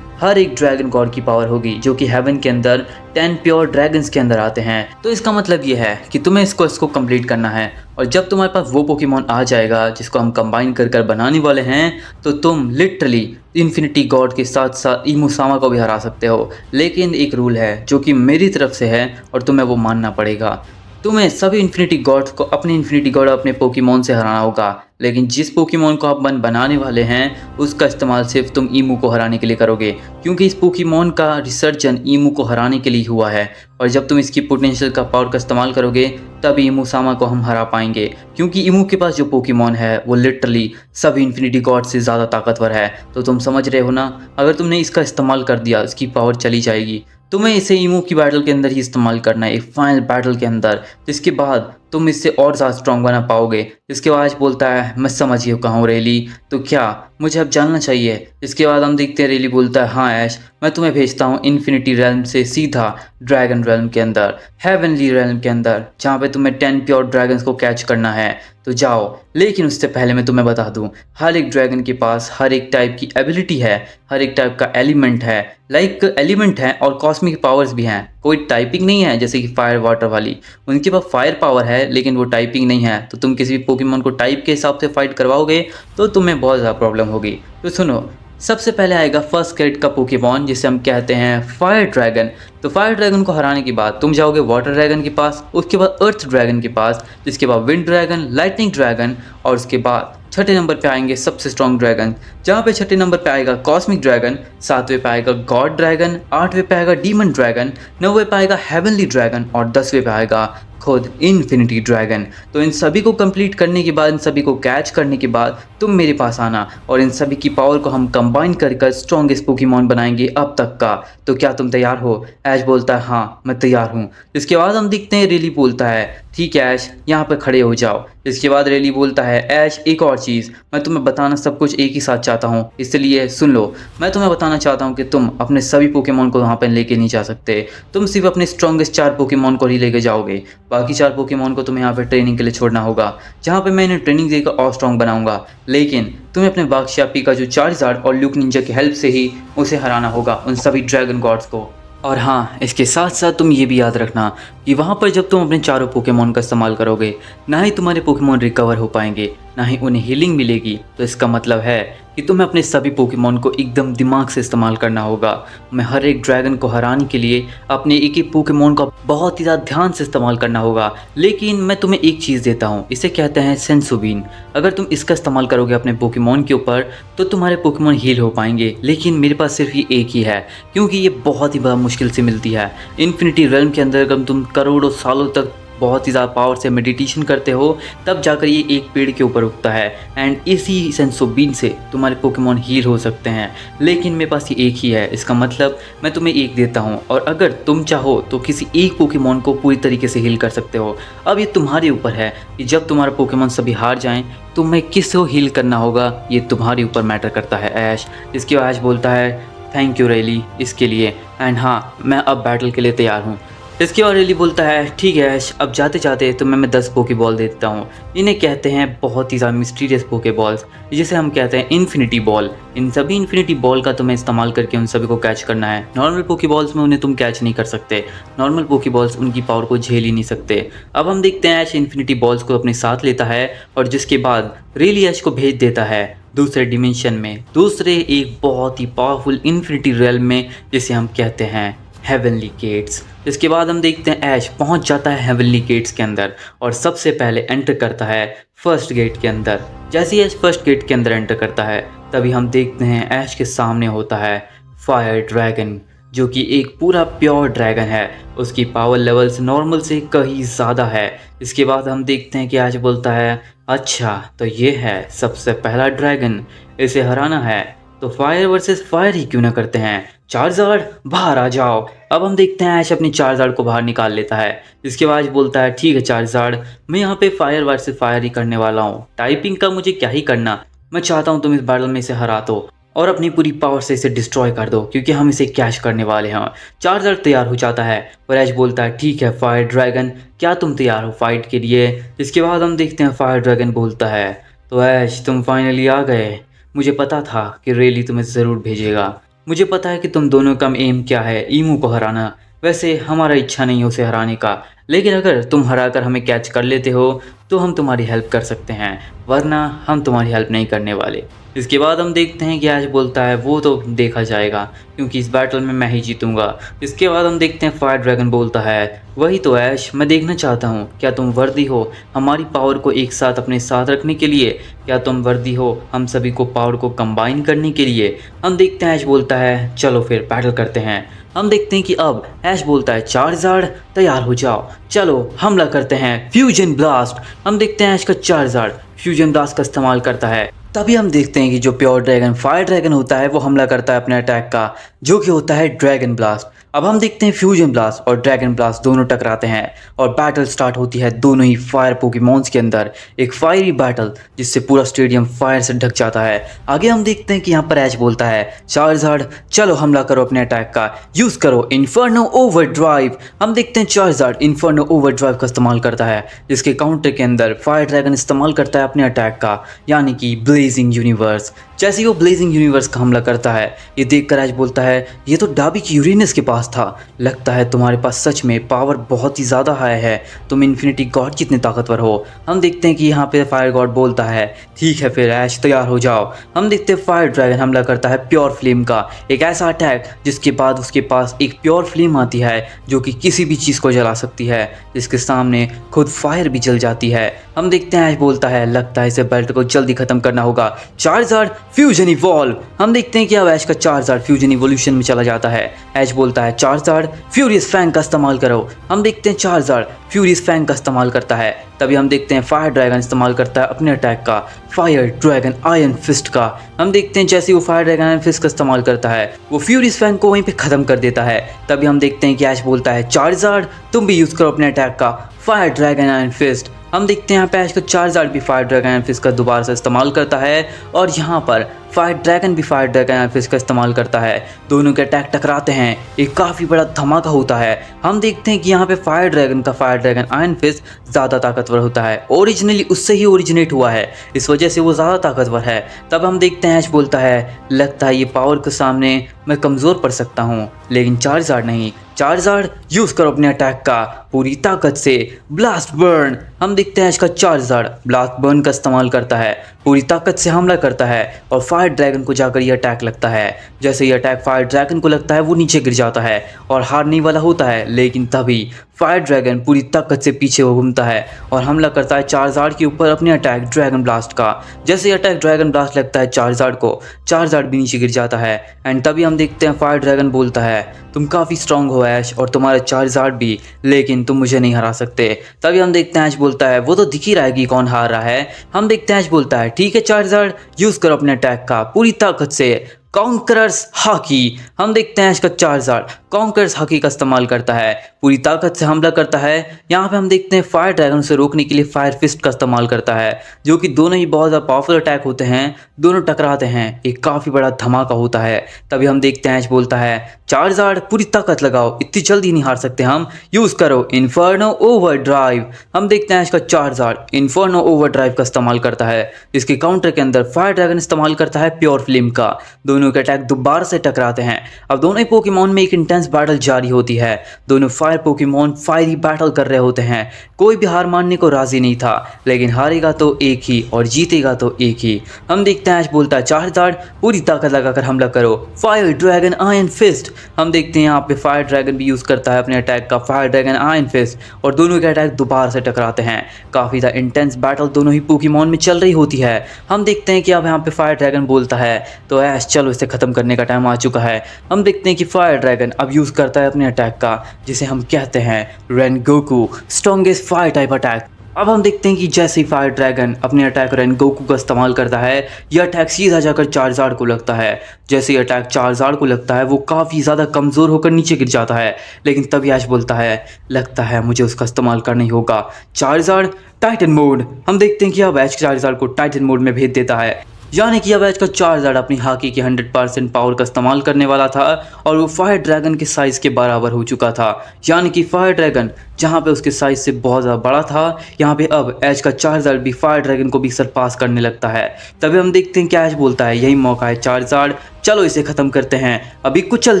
हर एक ड्रैगन गॉड की पावर होगी, जो कि हेवन के अंदर 10 प्योर ड्रैगन्स के अंदर आते हैं। तो इसका मतलब ये है कि तुम्हें इसको कंप्लीट करना है, और जब तुम्हारे पास वो पोकेमॉन आ जाएगा जिसको हम कंबाइन कर बनाने वाले हैं, तो तुम लिटरली इन्फिनिटी गॉड के साथ साथ इमुसामा को भी हरा सकते हो। लेकिन एक रूल है जो कि मेरी तरफ से है और तुम्हें वो मानना पड़ेगा। तुम्हें सभी इन्फिनिटी गॉड्स को अपने इन्फिनिटी गॉड अपने पोकेमॉन से हराना होगा, लेकिन जिस पोकेमॉन को आप बनाने वाले हैं, उसका इस्तेमाल सिर्फ तुम ईमू को हराने के लिए करोगे, क्योंकि इस पोकेमॉन का रिसर्चन ईमू को हराने के लिए हुआ है। और जब तुम इसकी पोटेंशियल का पावर का इस्तेमाल करोगे, तब इमुसामा को हम हरा पाएंगे, क्योंकि ईमू के पास जो पोकेमॉन है वो लिटरली सभी इन्फिनिटी गॉड से ज़्यादा ताकतवर है। तो तुम समझ रहे हो ना, अगर तुमने इसका इस्तेमाल कर दिया, इसकी पावर चली जाएगी। तुम्हें इसे ईमू की बैटल के अंदर ही इस्तेमाल करना है, एक फाइनल बैटल के अंदर, जिसके बाद तुम इससे और ज़्यादा स्ट्रॉन्ग बना पाओगे। इसके बाद बोलता है, मैं समझ चुका हूँ रेली, तो क्या मुझे अब जानना चाहिए? इसके बाद हम देखते हैं रेली बोलता है, हाँ ऐश, मैं तुम्हें भेजता हूँ इन्फिनिटी रेल्म से सीधा ड्रैगन रेल्म के अंदर, हेवनली रेल्म के अंदर, जहाँ पे तुम्हें 10 प्योर ड्रैगन्स को कैच करना है। तो जाओ। लेकिन उससे पहले मैं तुम्हें बता दूं, हर एक ड्रैगन के पास हर एक टाइप की एबिलिटी है, हर एक टाइप का एलिमेंट है, लाइक एलिमेंट है और कॉस्मिक पावर्स भी हैं। कोई टाइपिंग नहीं है जैसे कि फायर वाटर वाली, उनके पास फायर पावर है लेकिन वो टाइपिंग नहीं है। तो तुम किसी भी पोकेमोन को टाइप के हिसाब से फाइट करवाओगे तो तुम्हें बहुत ज़्यादा प्रॉब्लम होगी। तो सुनो, सबसे पहले आएगा फर्स्ट ग्रेड का पोकेमॉन जिसे हम कहते हैं फायर ड्रैगन। तो फायर ड्रैगन को हराने के बाद तुम जाओगे वाटर ड्रैगन के पास, उसके बाद अर्थ ड्रैगन के पास, जिसके बाद विंड ड्रैगन, लाइटनिंग ड्रैगन, और उसके बाद छठे नंबर पे आएंगे सबसे स्ट्रॉन्ग ड्रैगन, जहाँ पे छठे नंबर पे आएगा कॉस्मिक ड्रैगन, सातवें पे आएगा गॉड ड्रैगन, आठवें पे आएगा डीमन ड्रैगन, नौवें पे आएगा हेवनली ड्रैगन और 10वें पे आएगा खुद इन्फिनिटी ड्रैगन। तो इन सभी को कंप्लीट करने के बाद, इन सभी को कैच करने के बाद तुम मेरे पास आना और इन सभी की पावर को हम कंबाइन कर स्ट्रॉन्गेस्ट पोकेमॉन बनाएंगे अब तक का। तो क्या तुम तैयार हो? ऐश बोलता है हाँ मैं तैयार हूँ। इसके बाद हम देखते हैं रेली बोलता है ठीक है ऐश, यहाँ पे खड़े हो जाओ। इसके बाद रेली बोलता है ऐश एक और चीज़, मैं तुम्हें बताना सब कुछ एक ही साथ चाहता हूँ, इसलिए सुन लो। मैं तुम्हें बताना चाहता हूँ कि तुम अपने सभी पोकेमॉन को वहाँ पर लेके नहीं जा सकते, तुम सिर्फ अपने स्ट्रॉन्गेस्ट 4 पोकेमॉन को ही लेके जाओगे। बाकी 4 पोकेमॉन को तुम्हें यहाँ पे ट्रेनिंग के लिए छोड़ना होगा, जहाँ पे मैं इन्हें ट्रेनिंग देकर और स्ट्रॉन्ग बनाऊंगा। लेकिन तुम्हें अपने बागशापी का जो चार्जार्ड और ल्यूक निंजा की हेल्प से ही उसे हराना होगा, उन सभी ड्रैगन गॉड्स को। और हाँ, इसके साथ साथ तुम ये भी याद रखना कि वहाँ पर जब तुम अपने चारों पोकेमॉन का इस्तेमाल करोगे, ना ही तुम्हारे पोकेमॉन रिकवर हो पाएंगे, ना ही उन्हें हीलिंग मिलेगी। तो इसका मतलब है कि तुम्हें अपने सभी पोकेमॉन को एकदम दिमाग से इस्तेमाल करना होगा। मैं हर एक ड्रैगन को हराने के लिए अपने एक एक पोकेमॉन का बहुत ही ज़्यादा ध्यान से इस्तेमाल करना होगा। लेकिन मैं तुम्हें एक चीज़ देता हूँ, इसे कहते हैं सेंसो बीन। अगर तुम इसका इस्तेमाल करोगे अपने पोकेमॉन के ऊपर तो तुम्हारे पोकेमॉन हील हो पाएंगे। लेकिन मेरे पास सिर्फ ये एक ही है, क्योंकि ये बहुत ही बड़ा मुश्किल से मिलती है। इन्फिनिटी रेल्म के अंदर अगर तुम करोड़ों सालों तक बहुत ही ज़्यादा पावर से मेडिटेशन करते हो, तब जाकर ये एक पेड़ के ऊपर उगता है। एंड इसी सेंसो बीन से तुम्हारे पोकेमॉन हील हो सकते हैं। लेकिन मेरे पास ये एक ही है, इसका मतलब मैं तुम्हें एक देता हूँ, और अगर तुम चाहो तो किसी एक पोकेमॉन को पूरी तरीके से हील कर सकते हो। अब ये तुम्हारे ऊपर है कि जब तुम्हारा पोकेमॉन सभी हार जाएं तो मैं किसको हील करना होगा, ये तुम्हारे ऊपर मैटर करता है ऐश। इसके बाद ऐश बोलता है थैंक यू रेली इसके लिए, एंड हाँ मैं अब बैटल के लिए तैयार हूँ। इसके बाद रेली बोलता है ठीक है ऐश, अब जाते जाते तो मैं 10 पोके बॉल दे देता हूँ। इन्हें कहते हैं बहुत ही ज़्यादा मिस्टीरियस पोके बॉल्स, जिसे हम कहते हैं इन्फिनिटी बॉल। इन सभी इन्फिनिटी बॉल का तुम्हें इस्तेमाल करके उन सभी को कैच करना है। नॉर्मल पोके बॉल्स में उन्हें तुम कैच नहीं कर सकते, नॉर्मल पोके बॉल्स उनकी पावर को झेल ही नहीं सकते। अब हम देखते हैं ऐश इन्फिनिटी बॉल्स को अपने साथ लेता है और जिसके बाद रेली ऐश को भेज देता है दूसरे डिमेंशन में, दूसरे एक बहुत ही पावरफुल इन्फिनिटी रियल्म में, जिसे हम कहते हैं हेवनली गेट्स। इसके बाद हम देखते हैं ऐश पहुंच जाता है हेवनली गेट्स के अंदर और सबसे पहले एंटर करता है फर्स्ट गेट के अंदर। जैसे ही ऐश फर्स्ट गेट के अंदर एंटर करता है तभी हम देखते हैं ऐश के सामने होता है फायर ड्रैगन, जो कि एक पूरा प्योर ड्रैगन है। उसकी पावर लेवल्स नॉर्मल से कहीं ज़्यादा है। इसके बाद हम देखते हैं कि ऐश बोलता है अच्छा तो ये है सबसे पहला ड्रैगन, इसे हराना है तो फायर वर्सेस फायर ही क्यों ना करते हैं। चार्जार्ड बाहर आ जाओ। अब हम देखते हैं ऐश अपनी चार्जार्ड को बाहर निकाल लेता है। इसके बाद बोलता है ठीक है चार्जार्ड, मैं यहाँ पे फायर वर्सेस फायर ही करने वाला हूँ, टाइपिंग का मुझे क्या ही करना, मैं चाहता हूँ तुम इस बैटल में इसे हरा दो और अपनी पूरी पावर से इसे डिस्ट्रॉय कर दो, क्योंकि हम इसे कैच करने वाले हैं। चार्जार्ड तैयार हो जाता है और ऐश बोलता है ठीक है फायर ड्रैगन, क्या तुम तैयार हो फाइट के लिए। इसके बाद हम देखते हैं फायर ड्रैगन बोलता है तो ऐश तुम फाइनली आ गए, मुझे पता था कि रेली तुम्हें ज़रूर भेजेगा। मुझे पता है कि तुम दोनों का एम क्या है, ईमू को हराना। वैसे हमारा इच्छा नहीं है उसे हराने का, लेकिन अगर तुम हराकर हमें कैच कर लेते हो तो हम तुम्हारी हेल्प कर सकते हैं, वरना हम तुम्हारी हेल्प नहीं करने वाले। इसके बाद हम देखते हैं कि ऐश बोलता है वो तो देखा जाएगा, क्योंकि इस बैटल में मैं ही जीतूंगा। इसके बाद हम देखते हैं फायर ड्रैगन बोलता है वही तो ऐश, मैं देखना चाहता हूँ क्या तुम वर्दी हो हमारी पावर को एक साथ अपने साथ रखने के लिए, क्या तुम वर्दी हो हम सभी को पावर को कंबाइन करने के लिए। हम देखते हैं ऐश बोलता है चलो फिर बैटल करते हैं। हम देखते हैं कि अब ऐश बोलता है चार्जार्ड तैयार हो जाओ, चलो हमला करते हैं फ्यूजन ब्लास्ट। हम देखते हैं ऐश का चार्जार्ड फ्यूजन ब्लास्ट का इस्तेमाल करता है तभी हम देखते हैं कि जो प्योर ड्रैगन फायर ड्रैगन होता है वो हमला करता है अपने अटैक का, जो कि होता है ड्रैगन ब्लास्ट। अब हम देखते हैं फ्यूजन ब्लास्ट और ड्रैगन ब्लास्ट दोनों टकराते हैं और बैटल स्टार्ट होती है दोनों ही फायर पोकेमॉन्स के अंदर, एक फायरी बैटल जिससे पूरा स्टेडियम फायर से ढक जाता है। आगे हम देखते हैं कि यहाँ पर ऐश बोलता है चार्जार्ड चलो हमला करो अपने अटैक का, यूज करो इन्फर्नो ओवरड्राइव। हम देखते हैं चार्जार्ड इन्फर्नो ओवरड्राइव का इस्तेमाल करता है, जिसके काउंटर के अंदर फायर ड्रैगन इस्तेमाल करता है अपने अटैक का, यानी कि ब्लेजिंग यूनिवर्स। जैसे ही वो ब्लेजिंग यूनिवर्स का हमला करता है, ये देखकर ऐश बोलता है ये तो डाबी की यूरेनस के पास था, लगता है तुम्हारे पास सच में पावर बहुत ही ज़्यादा हाई है, तुम इन्फिनिटी गॉड जितने ताकतवर हो। हम देखते हैं कि यहाँ पे फायर गॉड बोलता है ठीक है फिर ऐश तैयार हो जाओ। हम देखते हैं फायर ड्रैगन हमला करता है प्योर फ्लेम का, एक ऐसा अटैक जिसके बाद उसके पास एक प्योर फ्लेम आती है जो कि किसी भी चीज़ को जला सकती है, जिसके सामने खुद फायर भी जल जाती है। हम देखते हैं ऐश बोलता है लगता है इसे बेल्ट को जल्दी खत्म करना होगा, चार्जार्ड फ्यूजन इवॉल्व। हम देखते हैं कि अब ऐश का चार्जार्ड फ्यूजन इवोल्यूशन में चला जाता है। ऐश बोलता है चार्जार्ड फ्यूरियस फैंग का इस्तेमाल करो। हम देखते हैं चार्जार्ड फ्यूरियस फैंग का इस्तेमाल करता है। तभी हम देखते हैं फायर ड्रैगन इस्तेमाल करता है अपने अटैक का, फायर ड्रैगन आयरन फिस्ट का। हम देखते हैं जैसे वो फायर ड्रैगन आयरन फिस्ट का इस्तेमाल करता है, वो फ्यूरियस फैंग को वहीं पे खत्म कर देता है। तभी हम देखते हैं कि ऐश बोलता है चार्जार्ड तुम भी यूज करो अपने अटैक का, फायर ड्रैगन आयरन फिस्ट। हम देखते हैं यहाँ पे ऐश का चार्जार्ड भी फायर ड्रैगन आयरन फिस्ट का दोबारा से इस्तेमाल करता है और यहाँ पर फायर ड्रैगन भी फायर ड्रैगन आयरन फिस्ट का इस्तेमाल करता है। दोनों के अटैक टकराते हैं, एक काफ़ी बड़ा धमाका होता है। हम देखते हैं कि यहाँ पे फायर ड्रैगन का फायर ड्रैगन आयरन फिस्ट ज़्यादा ताकतवर होता है, ओरिजिनली उससे ही ओरिजिनेट हुआ है, इस वजह से वो ज़्यादा ताकतवर है। तब हम देखते हैं ऐश बोलता है लगता है ये पावर के सामने मैं कमज़ोर पड़ सकता हूँ, लेकिन चार्जार्ड नहीं, चार्जार्ड यूज करो अपने अटैक का पूरी ताकत से ब्लास्ट बर्न। हम देखते हैं इसका चार्जार्ड ब्लास्ट बर्न का इस्तेमाल करता है, पूरी ताकत से हमला करता है और फायर ड्रैगन को जाकर ये अटैक लगता है। जैसे ये अटैक फायर ड्रैगन को लगता है वो नीचे गिर जाता है और हारने वाला होता है, लेकिन तभी फायर ड्रैगन पूरी ताकत से पीछे घूमता है और हमला करता है चार्जार्ड के ऊपर अपने अटैक ड्रैगन ब्लास्ट का। जैसे ये अटैक ड्रैगन ब्लास्ट लगता है चार्जार्ड को, चार्जार्ड भी नीचे गिर जाता है। एंड तभी हम देखते हैं फायर ड्रैगन बोलता है तुम काफ़ी स्ट्रांग हो ऐश और तुम्हारा चार्जार्ड भी, लेकिन तुम मुझे नहीं हरा सकते। तभी हम देखते हैं ऐश बोलता है वो तो दिख ही रहा है कि कौन हार रहा है। हम देखते हैं ऐश बोलता है ठीक है चार्जार्ड यूज़ करो अपने अटैक का पूरी ताकत से कॉन्करर्स हाकी। हम देखते हैं इसका चार्जार्ड कॉन्करर्स हाकी का इस्तेमाल करता है, पूरी ताकत से हमला करता है। यहाँ पे हम देखते हैं फायर ड्रैगन से रोकने के लिए फायर फिस्ट का इस्तेमाल करता है, जो कि दोनों ही बहुत ज़्यादा पावरफुल अटैक होते हैं, दोनों टकराते हैं, एक काफ़ी बड़ा धमाका होता है। तभी हम देखते हैं ऐश बोलता है चार्जार्ड पूरी ताकत लगाओ, इतनी जल्दी नहीं हार सकते हम, यूज़ करो इन्फर्नो ओवरड्राइव। हम देखते हैं इसका चार्जार्ड इन्फर्नो ओवरड्राइव का इस्तेमाल करता है, जिसके काउंटर के अंदर फायर ड्रैगन इस्तेमाल करता है प्योर फ्लेम का। दोनों के अटैक दोबारा से टकराते हैं। अब दोनों ही पोकेमॉन में एक इंटेंस बैटल जारी होती है, दोनों फायर पोकेमॉन फायरी बैटल कर रहे होते हैं। कोई भी हार मानने को राजी नहीं था, लेकिन हारेगा तो एक ही और जीतेगा तो एक ही। हम देखते हैं ऐश बोलता है चार्जार्ड पूरी ताकत लगाकर हमला करो फायर ड्रैगन आयरन फिस्ट। हम देखते हैं यहाँ पे फायर ड्रैगन भी यूज़ करता है अपने अटैक का फायर ड्रैगन आयरन फिस्ट और दोनों के अटैक दोबारा से टकराते हैं। काफ़ी ज़्यादा इंटेंस बैटल दोनों ही पोकेमॉन में चल रही होती है। हम देखते हैं कि अब यहाँ पे फायर ड्रैगन बोलता है तो ऐश चलो इसे ख़त्म करने का टाइम आ चुका है। हम देखते हैं कि फायर ड्रैगन अब यूज़ करता है अपने अटैक का, जिसे हम कहते हैं Rengoku strongest fire type attack. अब हम देखते हैं कि जैसे ही फायर ड्रैगन अपने अटैक रेनगोकू का इस्तेमाल करता है, यह अटैक सीधा जाकर चार्जार्ड को लगता है। जैसे ही अटैक चार्जार्ड को लगता है वो काफ़ी ज़्यादा कमज़ोर होकर नीचे गिर जाता है, लेकिन तभी ऐश बोलता है लगता है मुझे उसका इस्तेमाल करना ही होगा चार्जार्ड टाइटन मोड। हम देखते हैं कि अब ऐश चार्जार्ड को टाइटन मोड में भेज देता है, यानी कि अब ऐश का चार्जार्ड अपनी हाकी की 100% पावर का इस्तेमाल करने वाला था और वो फायर ड्रैगन के साइज़ के बराबर हो चुका था। यानी कि फायर ड्रैगन जहाँ पे उसके साइज़ से बहुत ज़्यादा बड़ा था, यहाँ पे अब ऐश का चार्जार्ड भी फायर ड्रैगन को भी सरपास करने लगता है। तभी हम देखते हैं कि ऐश बोलता है यही मौका है चार्जार्ड, चलो इसे ख़त्म करते हैं, अभी कुचल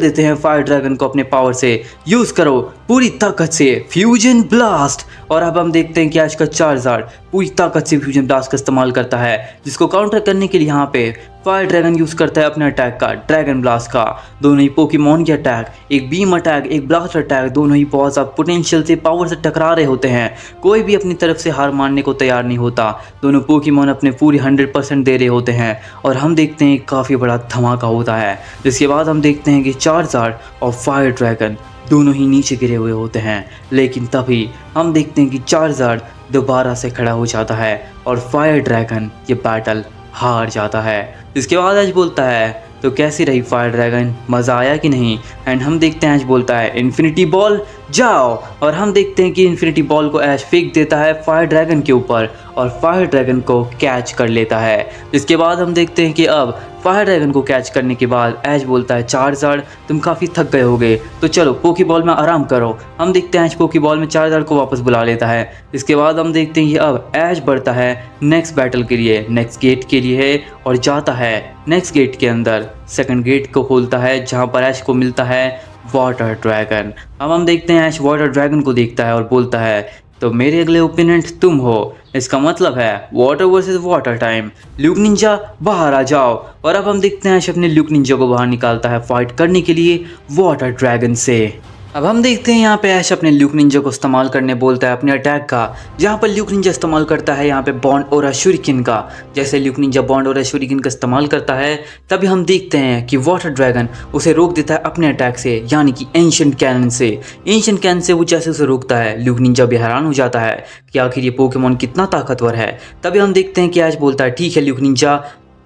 देते हैं फायर ड्रैगन को अपने पावर से, यूज़ करो पूरी ताकत से फ्यूजन ब्लास्ट। और अब हम देखते हैं कि ऐश का चार्जार्ड पूरी ताकत से फ्यूजन ब्लास्ट का इस्तेमाल करता है, जिसको काउंटर करने के लिए यहाँ पे फायर ड्रैगन यूज़ करता है अपने अटैक का ड्रैगन ब्लास्ट का। दोनों ही पोकेमॉन के अटैक, एक बीम अटैक एक ब्लास्ट अटैक, दोनों ही बहुत ज़्यादा पोटेंशियल से पावर से टकरा रहे होते हैं। कोई भी अपनी तरफ से हार मानने को तैयार नहीं होता, दोनों पोकेमॉन अपने पूरी 100% दे रहे होते हैं और हम देखते हैं काफ़ी बड़ा धमाका होता है। जिसके बाद हम देखते हैं कि चार्जार्ड और फायर ड्रैगन दोनों ही नीचे गिरे हुए होते हैं, लेकिन तभी हम देखते हैं कि चार्जार्ड दोबारा से खड़ा हो जाता है और फायर ड्रैगन ये बैटल हार जाता है। इसके बाद ऐश बोलता है तो कैसी रही फायर ड्रैगन, मज़ा आया कि नहीं। एंड हम देखते हैं ऐश बोलता है इन्फिनिटी बॉल जाओ, और हम देखते हैं कि इन्फिनिटी बॉल को ऐश फेंक देता है फायर ड्रैगन के ऊपर और फायर ड्रैगन को कैच कर लेता है। जिसके बाद हम देखते हैं कि अब फायर ड्रैगन को कैच करने के बाद ऐश बोलता है चार्जर तुम काफ़ी थक गए होगे तो चलो पोकी बॉल में आराम करो। हम देखते हैं ऐश पोकी बॉल में चार्जर को वापस बुला लेता है। इसके बाद हम देखते हैं कि अब ऐश बढ़ता है नेक्स्ट बैटल के लिए, नेक्स्ट गेट के लिए है, और जाता है नेक्स्ट गेट के अंदर। सेकंड गेट को खोलता है जहाँ पर ऐश को मिलता है वाटर ड्रैगन। अब हम देखते हैं ऐश वाटर ड्रैगन को देखता है और बोलता है तो मेरे अगले ओपोनेंट तुम हो, इसका मतलब है water versus water time. Luke Ninja बाहर आ जाओ। और अब हम देखते हैं ऐश अपने ल्यूक निंजा को बाहर निकालता है फाइट करने के लिए वाटर ड्रैगन से। अब हम देखते हैं यहाँ पे ऐश अपने ल्यूक निंजा को इस्तेमाल करने बोलता है अपने अटैक का, जहाँ पर ल्यूक निंजा इस्तेमाल करता है यहाँ पे बॉन्ड और शूरिकेन का। जैसे ल्यूक निंजा बॉन्ड और शूरिकेन का इस्तेमाल करता है तभी हम देखते हैं कि वाटर ड्रैगन उसे रोक देता है अपने अटैक से, यानी कि एंशिएंट कैनन से। एंशिएंट कैनन से वो जैसे उसे रोकता है ल्यूक निंजा भी हैरान हो जाता है कि आखिर ये पोकेमॉन कितना ताकतवर है। तभी हम देखते हैं कि ऐश बोलता है ठीक है ल्यूक निंजा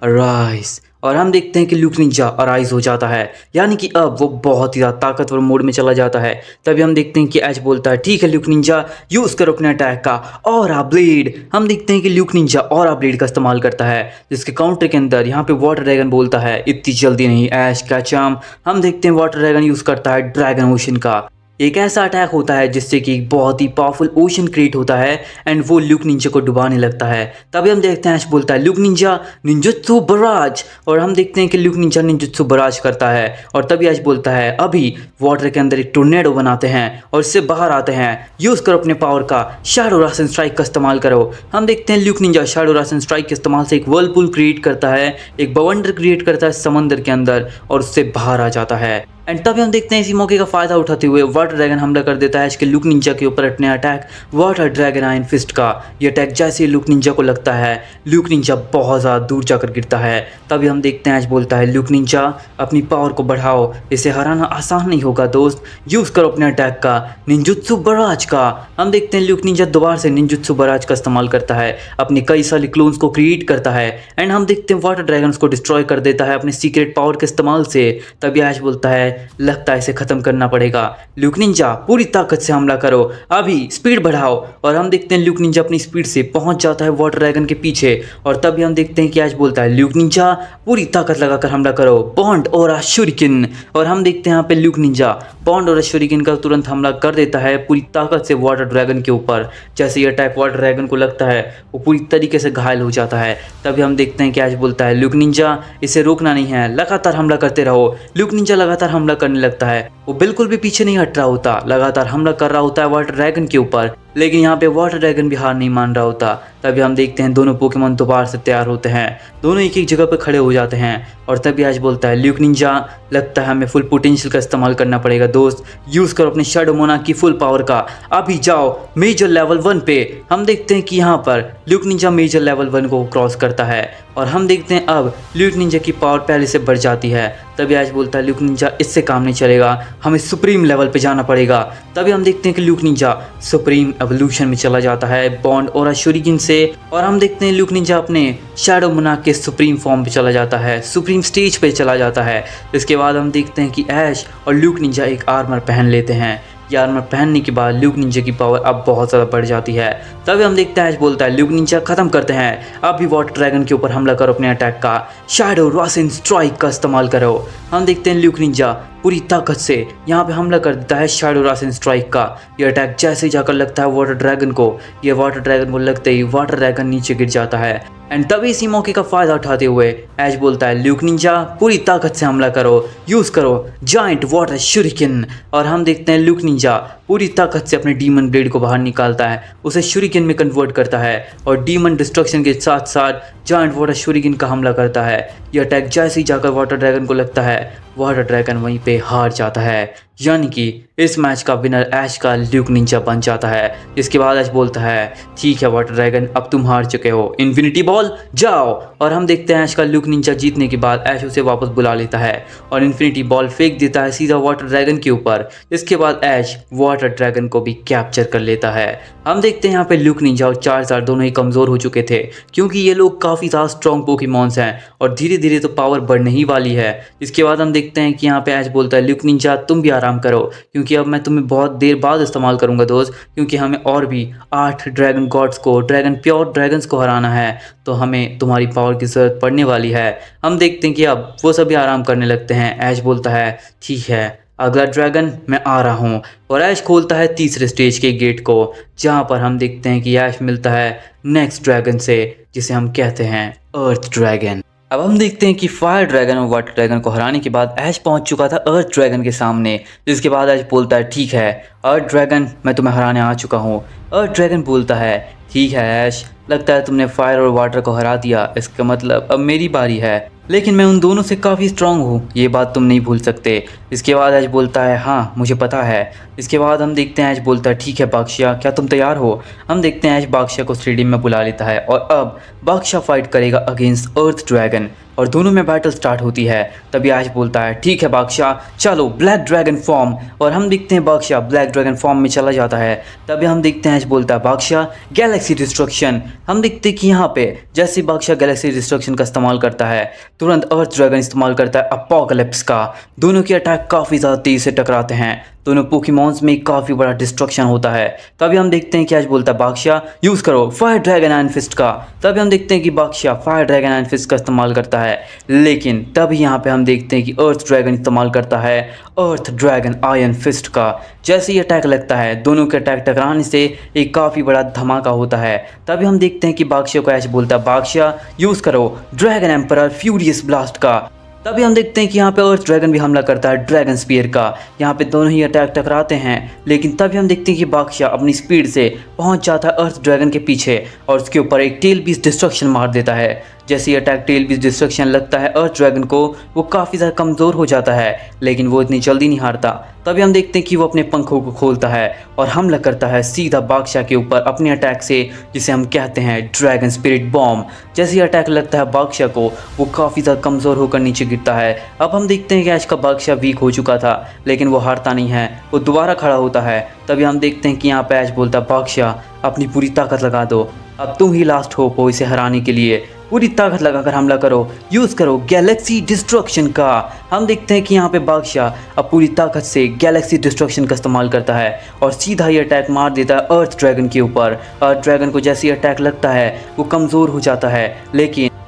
राइज, और हम देखते हैं कि ल्यूक निंजा अराइज हो जाता है, यानी कि अब वो बहुत ही ज़्यादा ताकतवर मोड में चला जाता है। तभी हम देखते हैं कि ऐश बोलता है ठीक है ल्यूक निंजा यूज़ करो अपने अटैक का ऑरा ब्लेड। हम देखते हैं कि ल्यूक निंजा ऑरा ब्लेड का इस्तेमाल करता है, जिसके काउंटर के अंदर यहाँ पे वाटर ड्रैगन बोलता है इतनी जल्दी नहीं ऐश का चाम। हम देखते हैं वाटर ड्रैगन यूज़ करता है ड्रैगन ओशन का। एक ऐसा अटैक होता है जिससे कि एक बहुत ही पावरफुल ओशन क्रिएट होता है एंड वो ल्यूक निंजा को डुबाने लगता है। तभी हम देखते हैं ऐश बोलता है ल्यूक निंजा निंजुत्सु बराज, और हम देखते हैं कि ल्यूक निंजा निंजुत्सु बराज करता है। और तभी ऐश बोलता है अभी वाटर के अंदर एक टोर्नेडो बनाते हैं और इससे बाहर आते हैं, यूज़ करो अपने पावर का शैडो रासन स्ट्राइक का इस्तेमाल करो। हम देखते हैं ल्यूक निंजा शैडो रासन स्ट्राइक के इस्तेमाल से एक वर्लपूल क्रिएट करता है, एक बवंडर क्रिएट करता है समंदर के अंदर और उससे बाहर आ जाता है। एंड तभी हम देखते हैं इसी मौके का फायदा उठाते हुए वाटर ड्रैगन हमला कर देता है इसके ल्यूक निंजा के ऊपर अपने attack water dragon iron fist का। ये अटैक जैसे ही ल्यूक निंजा को लगता है ल्यूक निंजा बहुत ज़्यादा दूर जाकर गिरता है। तभी हम देखते हैं ऐश बोलता है ल्यूक निंजा अपनी पावर को बढ़ाओ, इसे हराना आसान नहीं होगा दोस्त, यूज़ करो अपने अटैक का निंजुत्सु बराज का। हम देखते हैं ल्यूक निंजा दोबारा से निंजुत्सु बराज का इस्तेमाल करता है, अपने कई सारे क्लोन्स को क्रिएट करता है एंड हम देखते हैं वाटर ड्रैगन्स को डिस्ट्रॉय कर देता है अपने सीक्रेट पावर के इस्तेमाल से। तभी ऐश बोलता है लगता है इसे खत्म करना पड़ेगा, ल्यूक निंजा पूरी ताकत से हमला करो, अभी स्पीड बढ़ाओ। और हम देखते हैं ल्यूक निंजा अपनी स्पीड से पहुंच जाता है वाटर ड्रैगन के पीछे। और तभी हम देखते हैं कि ऐश बोलता है ल्यूक निंजा पूरी ताकत लगाकर हमला करो बॉन्ड और शूरिकेन। और हम देखते हैं यहाँ पे ल्यूक निंजा बॉन्ड और शूरिकेन का तुरंत हमला कर देता है पूरी ताकत से वाटर ड्रैगन के ऊपर। जैसे ये अटैक वाटर ड्रैगन को लगता है वो पूरी तरीके से घायल हो जाता है। तभी हम देखते हैं कि ऐश बोलता है ल्यूक निंजा इसे रोकना नहीं है, लगातार हमला करते रहो। ल्यूक निंजा लगातार हमला करने लगता है, वो बिल्कुल भी पीछे नहीं हट रहा होता, लगातार हमला कर रहा होता है वाटर ड्रैगन के ऊपर। लेकिन यहाँ पे वाटर ड्रैगन भी हार नहीं मान रहा होता। तभी हम देखते हैं दोनों पोकेमॉन दोबारा से तैयार होते हैं, दोनों एक एक जगह पर खड़े हो जाते हैं। और तभी ऐश बोलता है ल्यूक निंजा लगता है हमें फुल पोटेंशियल का इस्तेमाल करना पड़ेगा दोस्त, यूज़ करो अपने शैडो मोनार्क की फुल पावर का, अभी जाओ मेजर लेवल 1 पे। हम देखते हैं कि यहाँ पर ल्यूक निंजा मेजर लेवल 1 को क्रॉस करता है और हम देखते हैं अब ल्यूक निंजा की पावर पहले से बढ़ जाती है। तभी ऐश बोलता है ल्यूक निंजा इससे काम नहीं चलेगा, हमें सुप्रीम लेवल पे जाना पड़ेगा। तभी हम देखते हैं कि ल्यूक निंजा सुप्रीम एवोल्यूशन में चला जाता है बॉन्ड और शूरिकेन से। और हम देखते हैं ल्यूक निंजा अपने शैडो मोनार्क के सुप्रीम फॉर्म पे चला जाता है, सुप्रीम स्टेज पे चला जाता है। इसके बाद हम देखते हैं कि ऐश और ल्यूक निंजा एक आर्मर पहन लेते हैं। ये आर्मर पहनने के बाद ल्यूक निंजा की पावर अब बहुत ज़्यादा बढ़ जाती है। तभी हम देखते हैं ऐश बोलता है ल्यूक निंजा खत्म करते हैं, अब भी वाटर ड्रैगन के ऊपर हमला करो अपने अटैक का शैडो रासन स्ट्राइक का इस्तेमाल करो। हम देखते हैं ल्यूक निंजा पूरी ताकत से यहाँ पे हमला कर देता है शैडो रासन स्ट्राइक का। ये अटैक जैसे ही जाकर लगता है वाटर ड्रैगन को, ये वाटर ड्रैगन को लगते ही वाटर ड्रैगन नीचे गिर जाता है। एंड तभी इसी मौके का फायदा उठाते हुए ऐश बोलता है ल्यूक निंजा पूरी ताकत से हमला करो, यूज़ करो जाइंट वाटर शूरिकेन। और हम देखते हैं ल्यूक निंजा पूरी ताकत से अपने डीमन ब्लेड को बाहर निकालता है, उसे शूरिकेन में कन्वर्ट करता है और डीमन डिस्ट्रक्शन के साथ साथ जाइंट वाटर शूरिकेन का हमला करता है। यह अटैक जैसे ही जाकर वाटर ड्रैगन को लगता है वाटर ड्रैगन वहीं पे हार जाता है। यानी कि इस मैच का विनर ऐश का ल्यूक निंजा बन जाता है। जिसके बाद ऐश बोलता है ठीक है वाटर ड्रैगन, अब तुम हार चुके हो, इन्फिनिटी बॉल जाओ। और हम देखते हैं ऐश का ल्यूक निंजा जीतने के बाद ऐश उसे वापस बुला लेता है और इन्फिनिटी बॉल फेंक देता है सीधा वाटर ड्रैगन के ऊपर। इसके बाद ऐश वाटर ड्रैगन को भी कैप्चर कर लेता है। हम देखते हैं यहाँ पे ल्यूक निंजा और चार्जर दोनों ही कमज़ोर हो चुके थे, क्योंकि ये लोग काफ़ी ज़्यादा स्ट्रॉन्ग पोकेमॉन्स हैं और धीरे धीरे तो पावर बढ़ने ही वाली है। इसके बाद हम देखते हैं कि यहाँ पे ऐश बोलता है ल्यूक निंजा तुम भी आराम करो, क्योंकि अब मैं तुम्हें बहुत देर बाद इस्तेमाल करूंगा दोस्त, क्योंकि हमें और भी 8 ड्रैगन गॉड्स को, ड्रैगन प्योर ड्रैगन्स को हराना है, तो हमें तुम्हारी पावर की ज़रूरत पड़ने वाली है। हम देखते हैं कि अब वो सभी आराम करने लगते हैं। ऐश बोलता है ठीक है अगला ड्रैगन मैं आ रहा हूँ, और ऐश खोलता है तीसरे स्टेज के गेट को, जहाँ पर हम देखते हैं कि ऐश मिलता है नेक्स्ट ड्रैगन से, जिसे हम कहते हैं अर्थ ड्रैगन। अब हम देखते हैं कि फायर ड्रैगन और वाटर ड्रैगन को हराने के बाद ऐश पहुंच चुका था अर्थ ड्रैगन के सामने। जिसके बाद ऐश बोलता है ठीक है अर्थ ड्रैगन, मैं तुम्हें हराने आ चुका हूँ। अर्थ ड्रैगन बोलता है ठीक है ऐश, लगता है तुमने फायर और वाटर को हरा दिया, इसका मतलब अब मेरी बारी है, लेकिन मैं उन दोनों से काफ़ी स्ट्रांग हूँ, ये बात तुम नहीं भूल सकते। इसके बाद ऐश बोलता है हाँ मुझे पता है। इसके बाद हम देखते हैं ऐश बोलता है ठीक है बादशाह, क्या तुम तैयार हो। हम देखते हैं ऐश बादशाह को स्टेडियम में बुला लेता है और अब बादशाह फाइट करेगा अगेंस्ट अर्थ ड्रैगन, और दोनों में बैटल स्टार्ट होती है। तभी ऐश बोलता है ठीक है बादशाह चलो ब्लैक ड्रैगन फॉर्म, और हम देखते हैं बादशाह ब्लैक ड्रैगन फॉर्म में चला जाता है। तभी हम देखते हैं ऐश बोलता है बादशाह गैलेक्सी डिस्ट्रक्शन। हम देखते हैं कि यहाँ पे जैसे बादशाह गैलेक्सी डिस्ट्रक्शन का इस्तेमाल करता है, तुरंत अर्थ ड्रैगन इस्तेमाल करता है अपोकलिप्स का। दोनों की अटैक काफ़ी ज़्यादा तेज़ से टकराते हैं, दोनों पोकेमॉन्स में काफ़ी बड़ा डिस्ट्रक्शन होता है। तभी हम देखते हैं कि ऐश बोलता है बादशाह यूज़ करो फायर ड्रैगन आयरन फिस्ट का। तभी हम देखते हैं कि बादशाह फायर ड्रैगन आयरन फिस्ट का इस्तेमाल करता है, लेकिन तभी यहाँ पे हम देखते हैं कि अर्थ ड्रैगन इस्तेमाल करता है अर्थ ड्रैगन आयरन फिस्ट का। जैसे ही अटैक लगता है, दोनों के अटैक टकराने से एक काफ़ी बड़ा धमाका होता है। तभी हम देखते हैं कि बादशाह को ऐश बोलता है बादशाह यूज़ करो ड्रैगन एम्परर फ्यूरियस ब्लास्ट का। तभी हम देखते हैं कि यहाँ पे अर्थ ड्रैगन भी हमला करता है ड्रैगन स्पीयर का। यहाँ पे दोनों ही अटैक टकराते हैं, लेकिन तभी हम देखते हैं कि बादशाह अपनी स्पीड से पहुँच जाता है अर्थ ड्रैगन के पीछे और उसके ऊपर एक टेल बीस डिस्ट्रक्शन मार देता है। जैसे ही अटैक टेल बीस डिस्ट्रक्शन लगता है अर्थ ड्रैगन को, वो काफ़ी ज़्यादा कमज़ोर हो जाता है, लेकिन वो इतनी जल्दी नहीं हारता। तभी हम देखते हैं कि वो अपने पंखों को खोलता है और हमला करता है सीधा बादशाह के ऊपर अपने अटैक से, जिसे हम कहते हैं ड्रैगन स्पिरिट बॉम्ब। जैसे ही अटैक लगता है बादशाह को, वो काफ़ी ज़्यादा कमज़ोर होकर नीचे गिरता है। अब हम देखते हैं कि ऐश का बादशाह वीक हो चुका था, लेकिन वो हारता नहीं है, वो दोबारा खड़ा होता है। तभी हम देखते हैं कि यहाँ पे ऐश बोलता है बादशाह अपनी पूरी ताकत लगा दो, अब तुम ही लास्ट होप हो इसे हराने के लिए, पूरी ताकत लगाकर हमला करो, यूज़ करो गैलेक्सी डिस्ट्रक्शन का। हम देखते हैं कि यहाँ पे बादशाह अब पूरी ताकत से गैलेक्सी डिस्ट्रक्शन का इस्तेमाल करता है और सीधा ही अटैक मार देता है अर्थ ड्रैगन के ऊपर। अर्थ ड्रैगन को जैसे ही अटैक लगता है, वो कमज़ोर हो जाता है,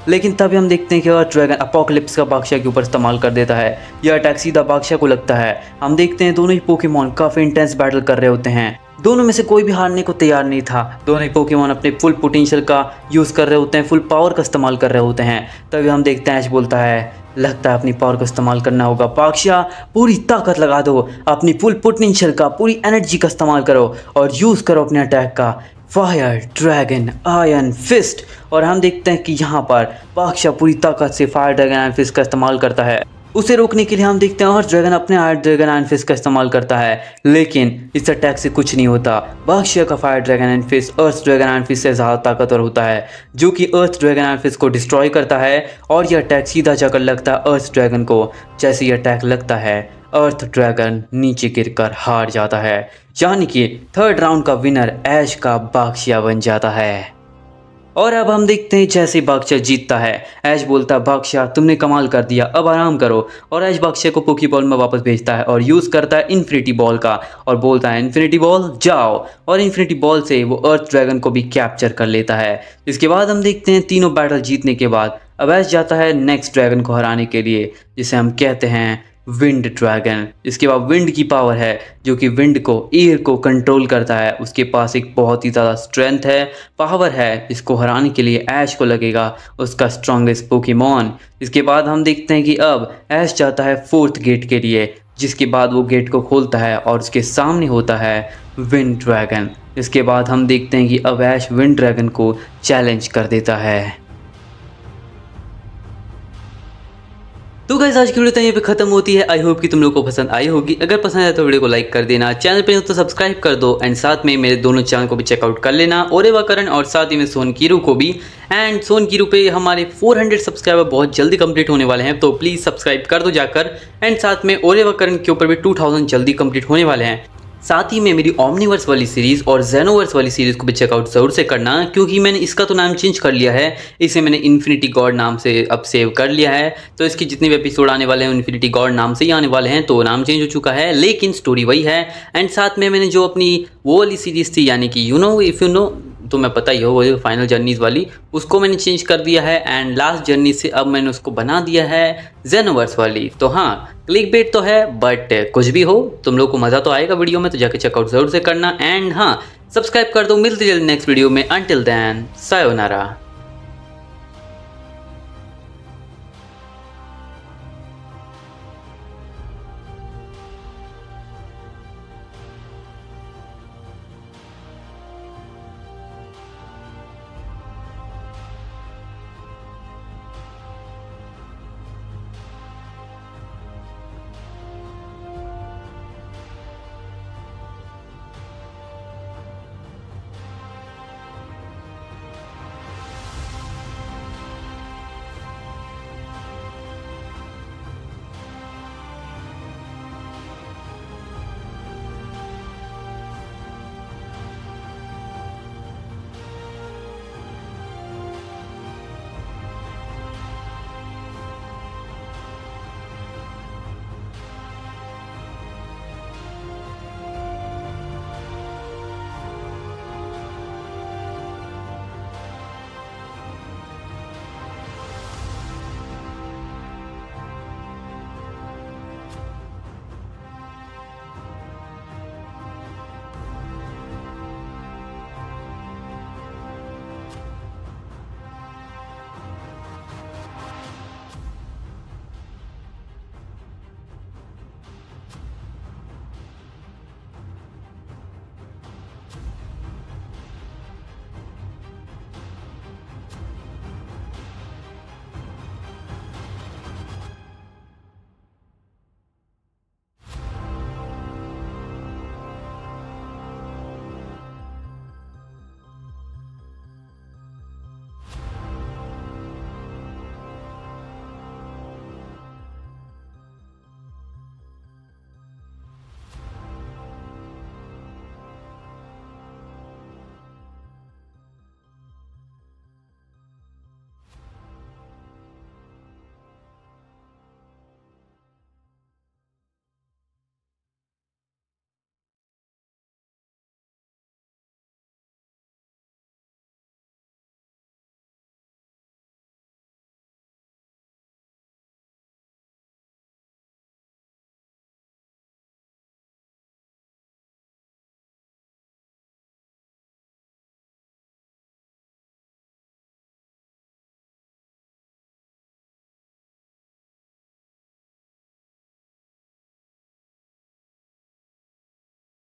लेकिन तभी हम देखते हैं कि अर्थ ड्रैगन अपोकलिप्स का बादशाह के ऊपर इस्तेमाल कर देता है। यह अटैक सीधा बादशाह को लगता है। हम देखते हैं दोनों ही पोकेमॉन काफ़ी इंटेंस बैटल कर रहे होते हैं, दोनों में से कोई भी हारने को तैयार नहीं था। दोनों ही पोकेमॉन अपने फुल पोटेंशियल का यूज़ कर रहे होते हैं, फुल पावर का इस्तेमाल कर रहे होते हैं। तभी हम देखते हैं ऐश बोलता है लगता है अपनी पावर का इस्तेमाल करना होगा बादशाह, पूरी ताकत लगा दो, अपनी फुल पोटेंशियल का, पूरी एनर्जी का इस्तेमाल करो और यूज़ करो अपने अटैक का फायर ड्रैगन आयरन फिस्ट। और हम देखते हैं कि यहाँ पर बादशाह पूरी ताकत से फायर ड्रैगन आयरन फिस्ट का इस्तेमाल करता है। उसे रोकने के लिए हम देखते हैं अर्थ ड्रैगन अपने आयरन ड्रैगन आयरन फिस्ट का इस्तेमाल करता है, लेकिन इस अटैक से कुछ नहीं होता। बादशाह का फायर ड्रैगन आयरन फिस्ट अर्थ ड्रैगन आयरन फिस्ट से ज़्यादा ताकतवर होता है, जो कि अर्थ ड्रैगन आयरन फिस्ट को डिस्ट्रॉय करता है और यह अटैक सीधा जाकर लगता है अर्थ ड्रैगन को। जैसे ही अटैक लगता है, अर्थ ड्रैगन नीचे गिरकर हार जाता है, यानी कि थर्ड राउंड का विनर ऐश का बादशाह बन जाता है। और अब हम देखते हैं जैसे बादशाह जीतता है, ऐश बोलता है बादशाह तुमने कमाल कर दिया, अब आराम करो। और ऐश बादशाह को पोकी बॉल में वापस भेजता है और यूज़ करता है इन्फिनिटी बॉल का और बोलता है इन्फिनिटी बॉल जाओ, और इन्फिनिटी बॉल से वो अर्थ ड्रैगन को भी कैप्चर कर लेता है। इसके बाद हम देखते हैं तीनों बैटल जीतने के बाद अब ऐश जाता है नेक्स्ट ड्रैगन को हराने के लिए, जिसे हम कहते हैं विंड ड्रैगन। इसके बाद विंड की पावर है, जो कि विंड को, एयर को कंट्रोल करता है। उसके पास एक बहुत ही ज़्यादा स्ट्रेंथ है, पावर है। इसको हराने के लिए ऐश को लगेगा उसका स्ट्रॉन्गेस्ट पोकेमॉन। इसके बाद हम देखते हैं कि अब ऐश जाता है फोर्थ गेट के लिए, जिसके बाद वो गेट को खोलता है और उसके सामने होता है विंड ड्रैगन। इसके बाद हम देखते हैं कि अब ऐश विंड ड्रैगन को चैलेंज कर देता है। तो गाइस आज की वीडियो तो यहीं पे खत्म होती है। आई होप कि तुम लोगों को पसंद आई होगी। अगर पसंद आए तो वीडियो को लाइक कर देना, चैनल पे हो तो सब्सक्राइब कर दो एंड साथ में मेरे दोनों चैनल को भी चेकआउट कर लेना, ओरेवा करण और साथ ही में सोन कीरू को भी। एंड सोन कीरू पे हमारे 400 सब्सक्राइबर बहुत जल्दी कंप्लीट होने वाले हैं, तो प्लीज़ सब्सक्राइब कर दो जाकर। एंड साथ में ओरेवा करण के ऊपर भी 2000 जल्दी कंप्लीट होने वाले हैं। साथ ही में मेरी ओमनीवर्स वाली सीरीज़ और जेनोवर्स वाली सीरीज़ को भी चेकआउट ज़रूर से करना, क्योंकि मैंने इसका तो नाम चेंज कर लिया है। इसे मैंने इन्फिनिटी गॉड नाम से अब सेव कर लिया है। तो इसके जितने भी एपिसोड आने वाले हैं इन्फिनिटी गॉड नाम से ही आने वाले हैं, तो नाम चेंज हो चुका है लेकिन स्टोरी वही है। एंड साथ में मैंने जो अपनी वो वाली सीरीज़ थी, यानी कि you know if you know, तो मैं पता ही हो वो फाइनल जर्नीज़ वाली, उसको मैंने चेंज कर दिया है। एंड लास्ट जर्नी से अब मैंने उसको बना दिया है जेनोवर्स वाली। तो हाँ, क्लिक बेट तो है बट कुछ भी हो, तुम लोग को मज़ा तो आएगा वीडियो में, तो जाके चेकआउट ज़रूर से करना। एंड हाँ, सब्सक्राइब कर दो। मिलते जल्द नेक्स्ट वीडियो में। Until then sayonara.